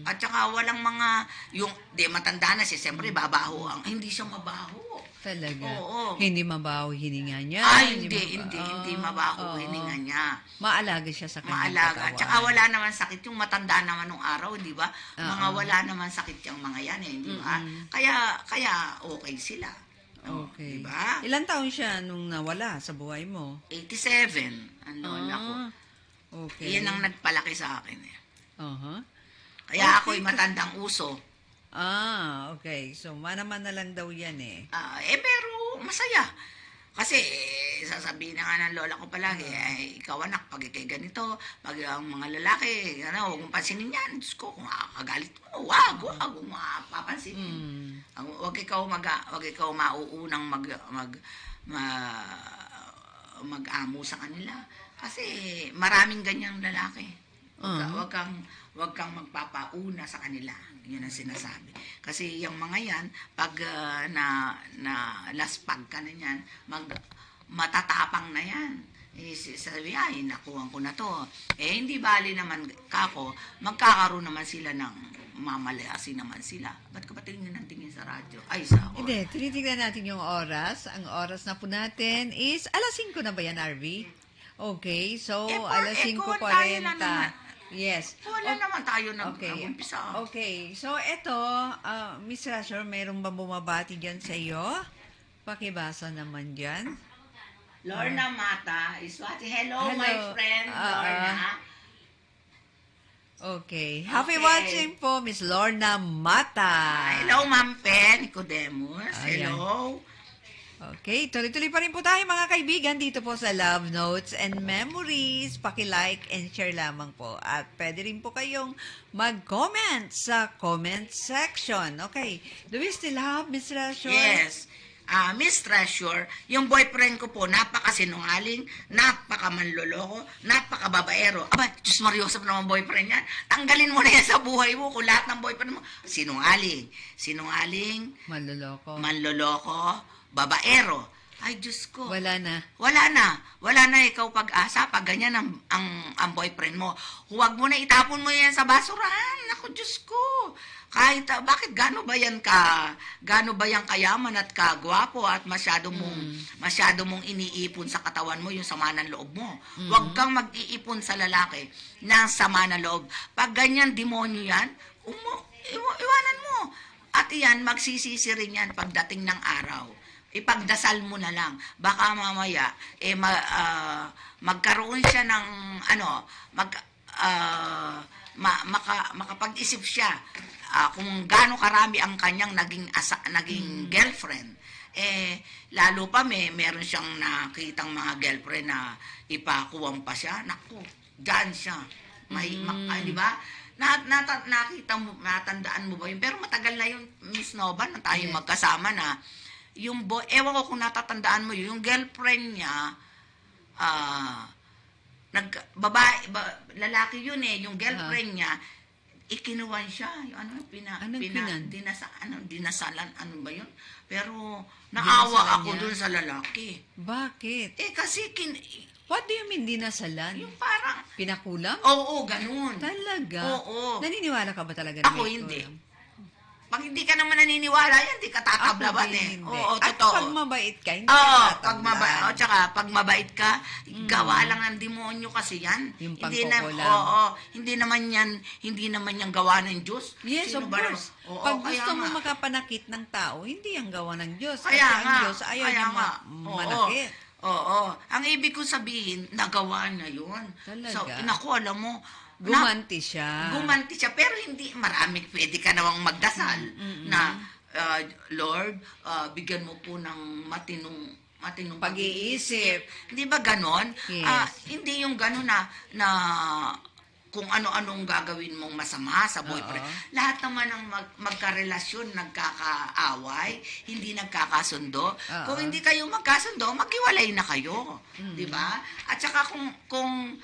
At saka walang matanda na siya, siyempre babaho hindi siya mabaho. Talaga? Oo. Hindi mabaho hininga niya? Hindi mabaho hininga niya. Maalaga siya sa kanyang Maalaga. katawan. At saka wala naman sakit. Yung matanda naman nung araw, di ba? Wala naman sakit yung mga yan, di ba? Kaya okay sila. Okay. Di ba? Ilan taon siya nung nawala sa buhay mo? 87 ang lola ko. Okay. Iyan ang nagpalaki sa akin. Okay. Kaya ako'y matandang uso. Okay. So, mana-mana lang daw yan eh. Pero masaya. Kasi sasabihin na nga ng lola ko palagi, ikaw anak, pag ikay ganito, pag ang mga lalaki, huwag mong pansinin yan. Diyos ko, kung makakagalit mo, wag mo papansinin. Huwag ikaw mauunang mag-amo sa kanila. Kasi maraming ganyang lalaki. Huwag kang magpapauna sa kanila. Yun ang sinasabi. Kasi yung mga yan, pag laspag ka na yan, matatapang na yan. Sabi, nakuha ko na to. Hindi bali naman magkakaroon naman sila ng mamalayasin naman sila. Ba't ka ba tingin sa radyo? Sa oras. Hindi, tinitignan natin yung oras. Ang oras na po natin is, 5:00 na ba yan, RV? Okay, so, 5:40. Yes. Wala naman tayo nag-umpisa. Okay, so ito, Miss Rasher, mayroong ba bumabati dyan sa iyo? Pakibasa naman dyan. Lorna Mata is watching. Hello, my friend, Lorna. Okay. Happy watching po, Miss Lorna Mata. Hello, Ma'am Pen Nicodemus. Ayan. Hello. Okay, tuloy-tuloy pa rin po tayo mga kaibigan dito po sa Love Notes and Memories. Paki-like and share lamang po. At pwede rin po kayong mag-comment sa comment section. Okay, do we still have Miss Rasher? Yes. Miss Treasure, yung boyfriend ko po, napakasinungaling, napakamanloloko, napakababaero. Diyos Mariosep naman boyfriend yan. Tanggalin mo na yan sa buhay mo kung lahat ng boyfriend mo. Sinungaling, manloloko, babaero. Ay, Diyos ko. Wala na. Wala na ikaw pag-asa pag ganyan ang boyfriend mo. Huwag mo na itapon mo yan sa basurahan. Ako, Diyos ko. Kahit, bakit gano ba yan kayaman at kagwapo at masyado mong iniipon sa katawan mo yung sama ng loob mo. Huwag kang mag-iipon sa lalaki ng sama ng loob. Pag ganyan, demonyo yan, iwanan mo. At iyan, magsisisi rin yan pagdating ng araw. Ipagdasal mo na lang. Baka mamaya, magkaroon siya ng, makapag-isip siya kung gaano karami ang kanyang naging girlfriend. Lalo pa meron siyang nakitang mga girlfriend na ipakuwang pa siya. Naku, dyan siya. Di ba? Nakita mo, natandaan mo ba yun? Pero matagal na yun, Miss Nova, na tayo magkasama na. Yung boy, ewan ko kung natatandaan mo yun, yung girlfriend niya, lalaki yun eh, yung girlfriend niya, ikinuwan siya, yung dinasalan, ano ba yun? Pero, naawa ako dun sa lalaki. Bakit? Kasi, What do you mean dinasalan? yung parang, Pinakulam? oo, ganun. Talaga? Oo. Naniniwala ka ba talaga na Ako may hindi. kulam? Pag hindi ka naman naniniwala yan, hindi ka tatablaban eh. Hindi. Oo, At totoo. pag mabait ka, hindi Oo, ka pag tatablan. tsaka pag mabait ka, gawa lang ng demonyo kasi yan. Yung Hindi pangkukulam. hindi naman yan gawa ng Diyos. Yes, Sino of ba course. Oo, Pag kaya gusto mo nga. makapanakit ng tao, hindi ang gawa ng Diyos. Kaya Kasi ang nga, Diyos ayaw kaya niya nga. manakit. Oo. Ang ibig ko sabihin, nagawa na yun. Talaga? So, naku, alam mo, Gumanti siya. gumanti siya, pero hindi, marami, pwede ka namang magdasal na, Lord, bigyan mo po ng matinong Pag-iisip. Hindi ba ganon? Yes. Hindi yung ganon na kung ano-anong gagawin mong masama sa boyfriend. Lahat naman ng magkarelasyon, nagkakaaway, hindi nagkakasundo. Kung hindi kayo magkasundo, maghiwalay na kayo. Di ba? At saka kung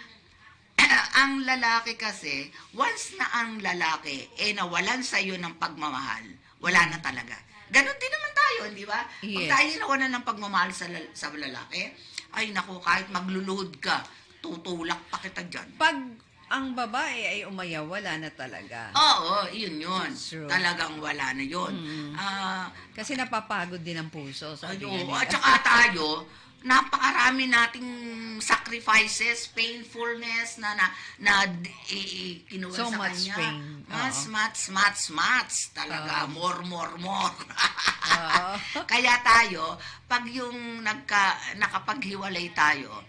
ang lalaki kasi, once na ang lalaki nawalan sa iyo ng pagmamahal, wala na talaga. Ganon din naman tayo, di ba? Pag Yes. tayo nawalan ng pagmamahal sa lalaki, ay naku, kahit magluluhod ka, tutulak pa kita dyan. Pag ang babae ay umayaw, wala na talaga. Oo, yun. True. Talagang wala na yun. Kasi napapagod din ang puso. Sabi nga Ayun. nila. At saka tayo, napakarami nating sacrifices, painfulness kinuha So sa much kanya. pain. Mats. Talaga, more. Oo. Kaya tayo, pag yung nakapaghiwalay tayo,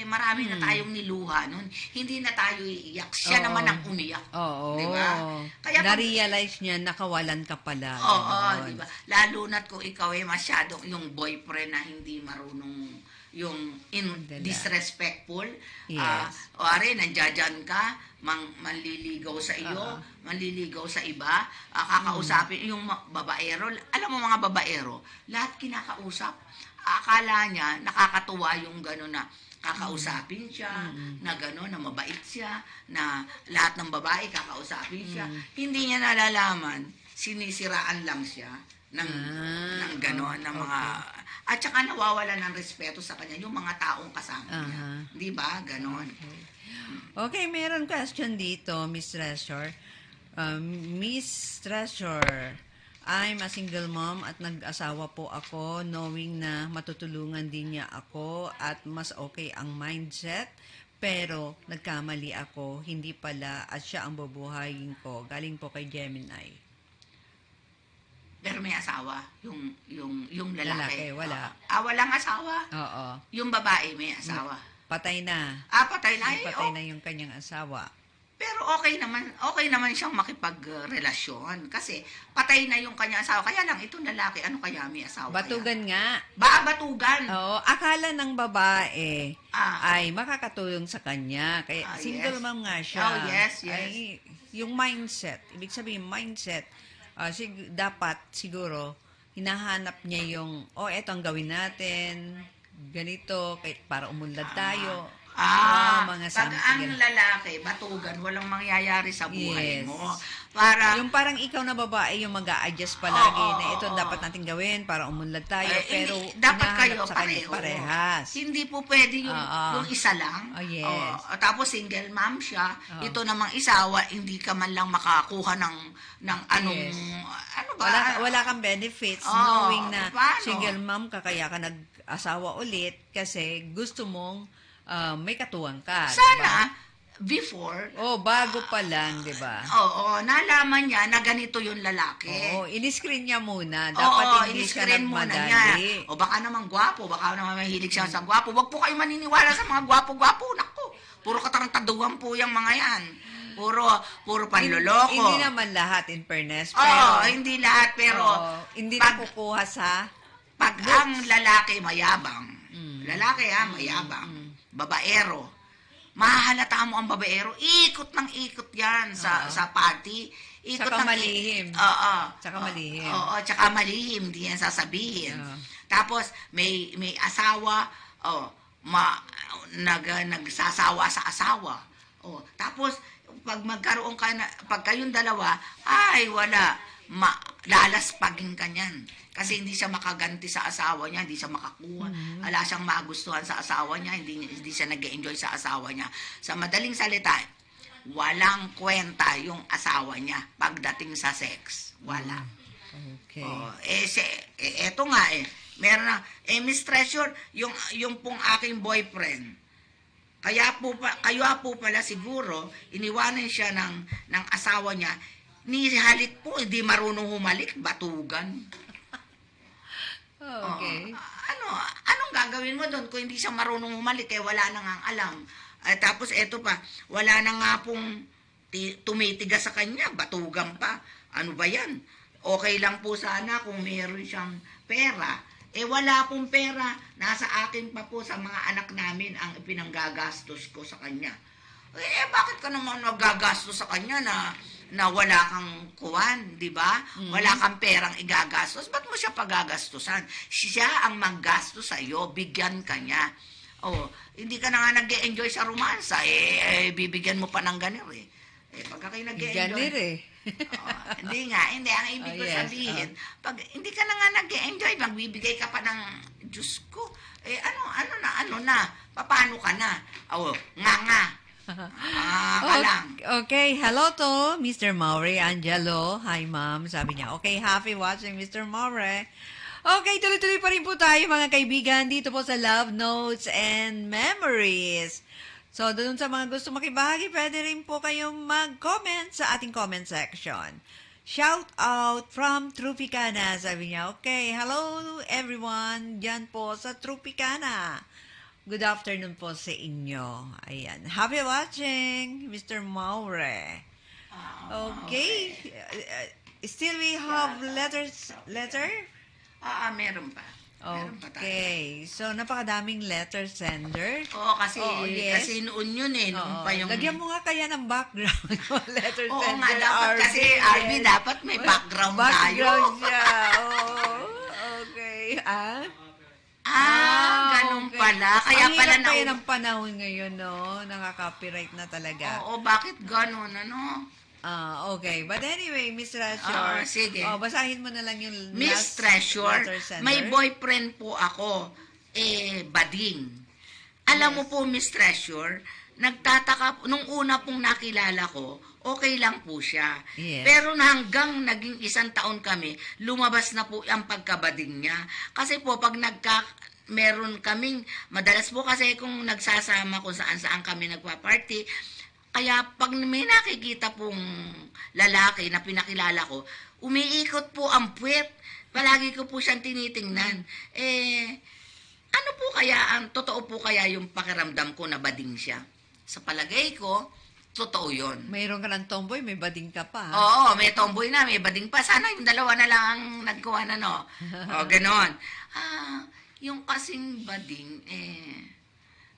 marami na tayong niluha nun. Hindi na tayo iiyak. Siya naman ang umiyak. Oo. Di ba? Kaya Na-realize niya, nakawalan ka pala. Oo, Ganon. di ba? Lalo na't kung ikaw ay masyadong yung boyfriend na hindi marunong yung Dala. disrespectful. Yes. O are, nandiyan ka, manliligaw sa iyo, manliligaw sa iba, kakausapin yung babaero. Alam mo mga babaero, lahat kinakausap. Akala niya, nakakatuwa yung gano'n na kakausapin siya, na gano'n, na mabait siya, na lahat ng babae kakausapin siya. Hindi niya nalalaman, sinisiraan lang siya ng gano'n, ng mga... At saka nawawala ng respeto sa kanya yung mga taong kasama niya. Di ba? Gano'n. Okay, meron question dito, Miss Treasure. Miss Treasure, I'm a single mom at nag-asawa po ako knowing na matutulungan din niya ako at mas okay ang mindset. Pero nagkamali ako, hindi pala at siya ang bubuhayin ko. Galing po kay Gemini. Pero may asawa, yung lalaki. Wala. Walang asawa. Oo. Yung babae may asawa. Patay na. Patay na. Patay na yung kanyang asawa. Pero okay naman siyang makipagrelasyon kasi patay na yung kanya asawa. Kaya lang, itong lalaki, ano kaya may asawa Batugan nga. Batugan. Oo, akala ng babae Ah. ay makakatulong sa kanya. Kaya single yes. mom nga siya. Oh, yes. Ay, yung mindset, ibig sabihin mindset, dapat siguro hinahanap niya yung, eto ang gawin natin, ganito, para umunlad tayo. Mga pag ang something. lalaki, batugan, walang mangyayari sa buhay Yes. mo. Para, Yung parang ikaw na babae, yung mag-a-adjust palagi Oo, na ito oo. dapat natin gawin para umunlad tayo. Pero dapat hinahanap kayo sa kanya pareho. parehas. Hindi po pwede yung, Oo. yung isa lang. Oh, yes. Tapos single mom siya. Oo. Ito namang isawa, hindi ka man lang makakuha ng anong, Yes. ano ba? Wala kang benefits Oo, knowing na paano? single mom ka kaya ka nag-asawa ulit kasi gusto mong may katuwang ka. Sana, before, Bago pa lang, di ba? nalaman niya na ganito yung lalaki. In-screen niya muna. Dapat hindi siya in-screen muna nagmadali. niya. Baka naman gwapo, baka naman mahilig siya sa gwapo. Wag po kayo maniniwala sa mga gwapo-gwapo. Naku, puro katarantaduhan po yung mga yan. Puro panloloko. Hindi naman lahat, in fairness. Pero, hindi lahat, pero hindi pag- nakukuha sa pag ang lalaki mayabang, lalaki mayabang, babaero, mahahalata mo ang babaero, ikot ng ikot yan sa party. Ikot Tsaka ng malihim. Oo. Tsaka malihim. Oo, tsaka malihim, hindi yan sasabihin. Oo. Tapos, may asawa, nagsasawa sa asawa. Tapos, pag kayong dalawa, ay wala, lalaspagin ka niyan. Kasi hindi siya makaganti sa asawa niya, hindi siya makakuha. Wala siyang magustuhan sa asawa niya, hindi siya nag-enjoy sa asawa niya. Sa madaling salita, walang kwenta yung asawa niya pagdating sa sex. Wala. Okay. Eto nga meron na, Miss Treasure, yung pong aking boyfriend, kaya po pala siguro, iniwanan siya ng asawa niya, ni halik po, hindi marunong humalik, batugan. Okay. Anong gagawin mo doon kung hindi siya marunong humalik, wala na nga alam. Tapos eto pa, wala na nga pong tumitigas sa kanya, batugan pa. Ano ba yan? Okay lang po sana kung meron siyang pera. Wala pong pera, nasa akin pa po sa mga anak namin ang ipinanggagastos ko sa kanya. Bakit ka naman nagagastos sa kanya na wala kang kuwan, di ba? Wala kang perang igagastos. Ba't mo siya pagagastusan? Siya ang maggastos sa iyo, bigyan ka niya. Hindi ka na nga nag-e-enjoy sa romansa, bibigyan mo pa ng ganir pagka kayo nag-e-enjoy. Ganir Hindi nga, hindi. Ang ibig ko sabihin, pag hindi ka na nga nag-e-enjoy, magbibigay ka pa ng, Diyos ko, ano na, paano ka na? Nga. Ka lang. Okay, hello to Mr. Maury Angelo. Hi, ma'am. Sabi niya, okay, happy watching Mr. Maury. Okay, tuloy-tuloy pa rin po tayo mga kaibigan dito po sa Love Notes and Memories. So, doon sa mga gusto makibahagi, pwede rin po kayong mag-comment sa ating comment section. Shout out from Tropicana. Sabi niya, okay, hello everyone, dyan po sa Tropicana. Good afternoon po sa inyo. Ayan. Happy watching, Mr. Maure. Okay. Still we have letter? Meron pa. Meron pa tayo. Okay. So, napakadaming letter sender. Oo, kasi, yes. kasi noon yun noon pa yung... Lagyan mo nga kaya ng background yung letter Oo sender. nga, dapat kasi, RB, dapat may background tayo. Background siya. Okay. Ganun pala. Kaya ang pala hirap kaya ng panahon ngayon, no? Nakaka-copyright na talaga. Oo, bakit ganun, Okay. But anyway, Miss Treasure. Sige. Basahin mo na lang yung Miss last Treasure, letter sender. may boyfriend po ako, bading. Alam mo po, Miss Treasure, nagtataka, nung una pong nakilala ko, okay lang po siya. Yes. Pero hanggang naging 1 taon kami, lumabas na po ang pagkabading niya. Kasi po, pag meron kaming, madalas po kasi kung nagsasama kung saan-saan kami nagpa-party, kaya pag may nakikita pong lalaki na pinakilala ko, umiikot po ang puwet. Palagi ko po siyang tinitingnan. Ano po kaya, totoo po kaya yung pakiramdam ko na bading siya? Sa palagay ko, totoo yun. Mayroon ka ng tomboy, may bading ka pa. Oo, may tomboy na, may bading pa. Sana yung dalawa na lang ang nagkuha na, no? Ganon. Yung kasing bading,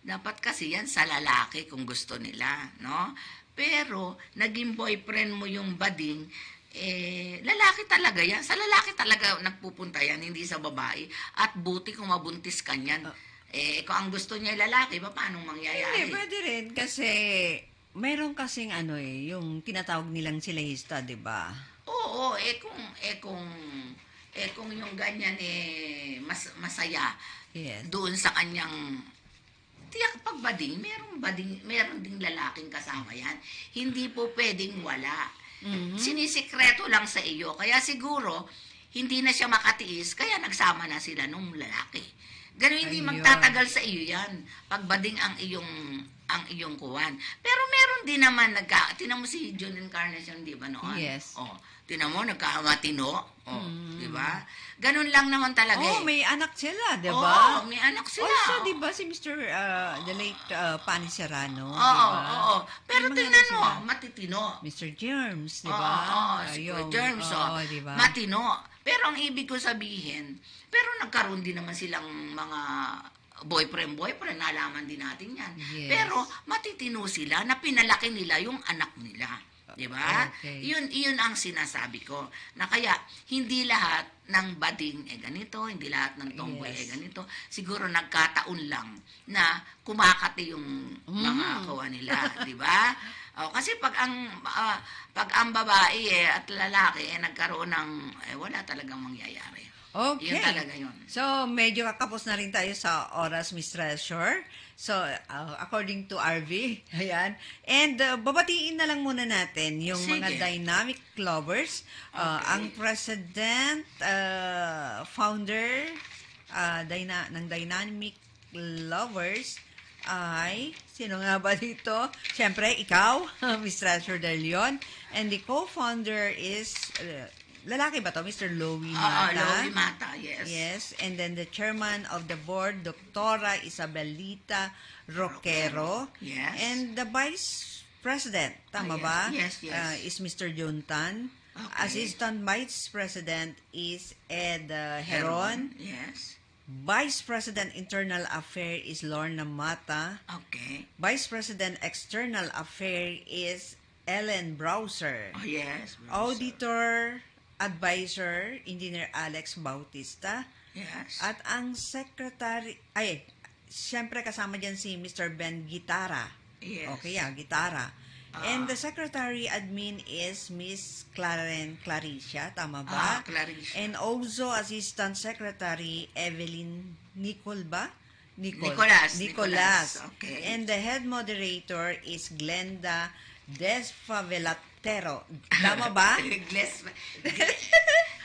dapat kasi yan sa lalaki kung gusto nila, no? Pero, naging boyfriend mo yung bading, lalaki talaga yan. Sa lalaki talaga nagpupunta yan, hindi sa babae. At buti kung mabuntis ka niyan. Kung ang gusto niya lalaki, paano mangyayari? Hindi, pwede rin. Kasi, mayroon kasing yung tinatawag nilang silahista, di ba? Oo, kung yung ganyan, masaya. Yes. Doon sa kanyang tiyak pagbading, meron ding lalaking kasama yan. Hindi po pwedeng wala. Sinisikreto lang sa iyo. Kaya siguro, hindi na siya makatiis, kaya nagsama na sila nung lalaki. Ganun hindi Ayun. magtatagal sa iyo yan. Pagbading ang iyong kuwan. Pero meron din naman, tinan mo si John Encarnacion, di ba noon? Yes. Tinan mo, nagkamatino. Di ba? Ganun lang naman talaga. May anak sila, di ba? Oo, may anak sila. Also, di ba, si Mr. The late Pani Serrano, di Oo, ba? oo. Pero May mga tingnan anak mo, sila. matitino. Mr. Germs, di Oo, ba? si Ayun. Germs, Oo, di ba? matino. Pero ang ibig ko sabihin, pero nagkaroon din naman silang mga boyfriend, nalaman din natin yan. Yes. Pero matitino sila na pinalaki nila yung anak nila. Di ba? Okay. Yun ang sinasabi ko. Na kaya, hindi lahat ng bading ganito, hindi lahat ng tomboy Yes. ganito. Siguro nagkataon lang na kumakati yung mga kawa nila. Di ba? Kasi pag ang babae at lalaki nagkaroon ng wala talagang mangyayari. Okay. Yun talaga yun. So, medyo kakapos na rin tayo sa oras, Miss Treasure. So, according to RV, ayan. And babatiin na lang muna natin yung Sige. mga dynamic lovers. Ang president, founder ng Dynamic Lovers ay, sino nga ba dito? Siyempre, ikaw, Miss Treasure De Leon. And the co-founder is... lalaki ba to? Mr. Louie Mata? Louie Mata, yes. Yes. And then the chairman of the board, Doctora Isabelita Roquero. Yes. And the vice president, tama yes. ba? Yes, yes. Is Mr. Juntan. Okay. Assistant vice president is Ed Heron. Yes. Vice President Internal Affairs is Lorna Mata. Okay. Vice President External Affairs is Ellen Browser. Oh, yes. Auditor Advisor, Engineer Alex Bautista. Yes. At ang secretary, siyempre kasama dyan si Mr. Ben Gitara. Yes. Okay, Gitara. And the secretary admin is Miss Claricia, tama ba? Claricia. And also assistant secretary Evelyn Nicol ba? Nicolas. Okay. And the head moderator is Glenda Desfavelatero. Tama ba?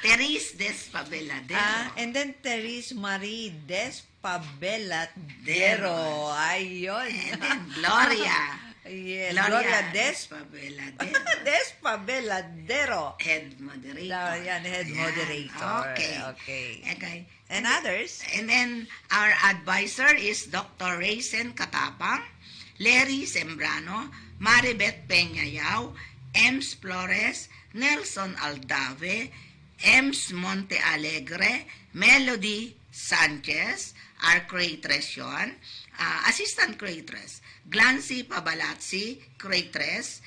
Therese Desfaveladero. And then Therese Marie Despabeladero. Ayun. And then Gloria. Yes, Gloria Desfaveladero. Despabeladero. Head moderator. Yan, head moderator. Okay. And others? And then our advisor is Dr. Raysen Katapang, Larry Sembrano, Maribeth Peñayao, Ems Flores, Nelson Aldave, Ems Monte Alegre, Melody Sanchez, our creatress yun, assistant creatress, Glancy Pabalazzi, creatress,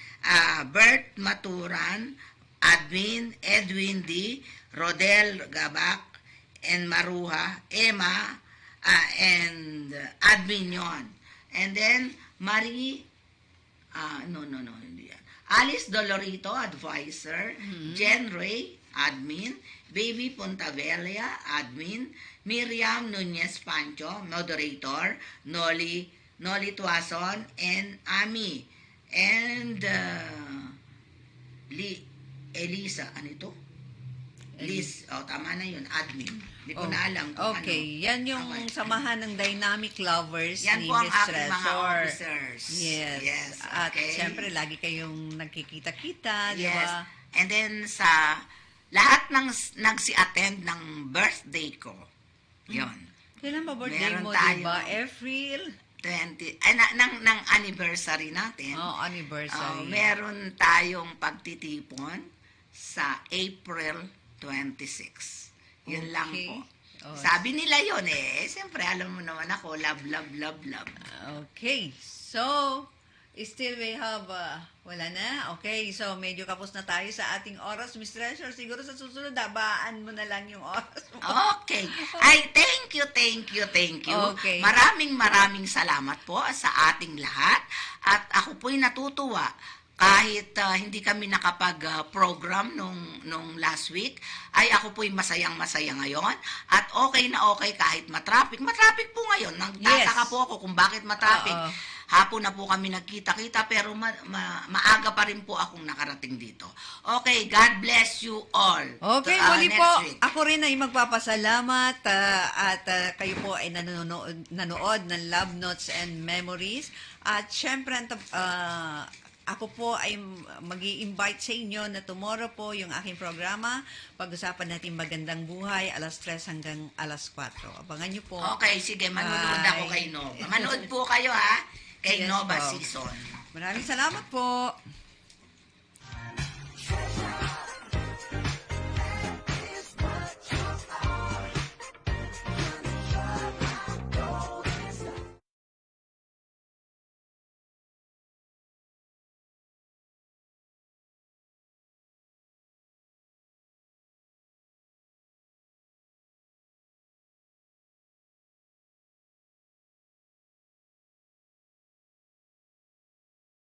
Bert Maturan, admin, Edwin D., Rodel Gabak, and Maruha, Emma, and admin yun. And then, Marie, hindi yan. Alice Dolorito, advisor. Jen Ray, admin. Baby Puntavella, admin. Miriam Nunez Pancho, moderator. Noli Tuason, and Ami. And Elisa, ano ito? Liz, tama na yun, admin. Hindi ko na alam kung okay, ano. yan yung samahan ng Dynamic Lovers Yan ni po ang Miss aking mga Treasure. officers. Yes. At syempre, lagi kayong nagkikita-kita, di Yes. ba? And then sa lahat ng nagsi-attend ng birthday ko, yon. Kailan ba birthday Meron mo, tayo. di ba? April? 20, ng anniversary natin. Anniversary. Meron tayong pagtitipon sa April 26. Yun lang Okay. po. Oh. Sabi nila yun siyempre alam mo naman ako, love. Okay. So, still we have, wala na. Okay, so medyo kapos na tayo sa ating oras. Miss Treasure, siguro sa susunod, dabaan mo na lang yung oras mo. Okay. Ay, thank you. Okay. Maraming salamat po sa ating lahat. At ako po'y natutuwa kahit hindi kami nakapag-program nung last week, ay ako po'y masayang-masaya ngayon. At okay na okay kahit matraffic. Matraffic po ngayon. Nagtataka po ako kung bakit matraffic. Hapon na po kami nagkita-kita pero maaga pa rin po akong nakarating dito. Okay, God bless you all. Okay, muli po, ako rin ay magpapasalamat at kayo po ay nanood ng Love Notes and Memories. At syempre, ako po ay mag-i-invite sa inyo na tomorrow po yung aking programa. Pag-usapan natin magandang buhay, alas 3 hanggang alas 4. Abangan nyo po. Okay, sige, manonood ako kay Nova. Manood po kayo ha, kay Yes Nova po. Season. Maraming salamat po.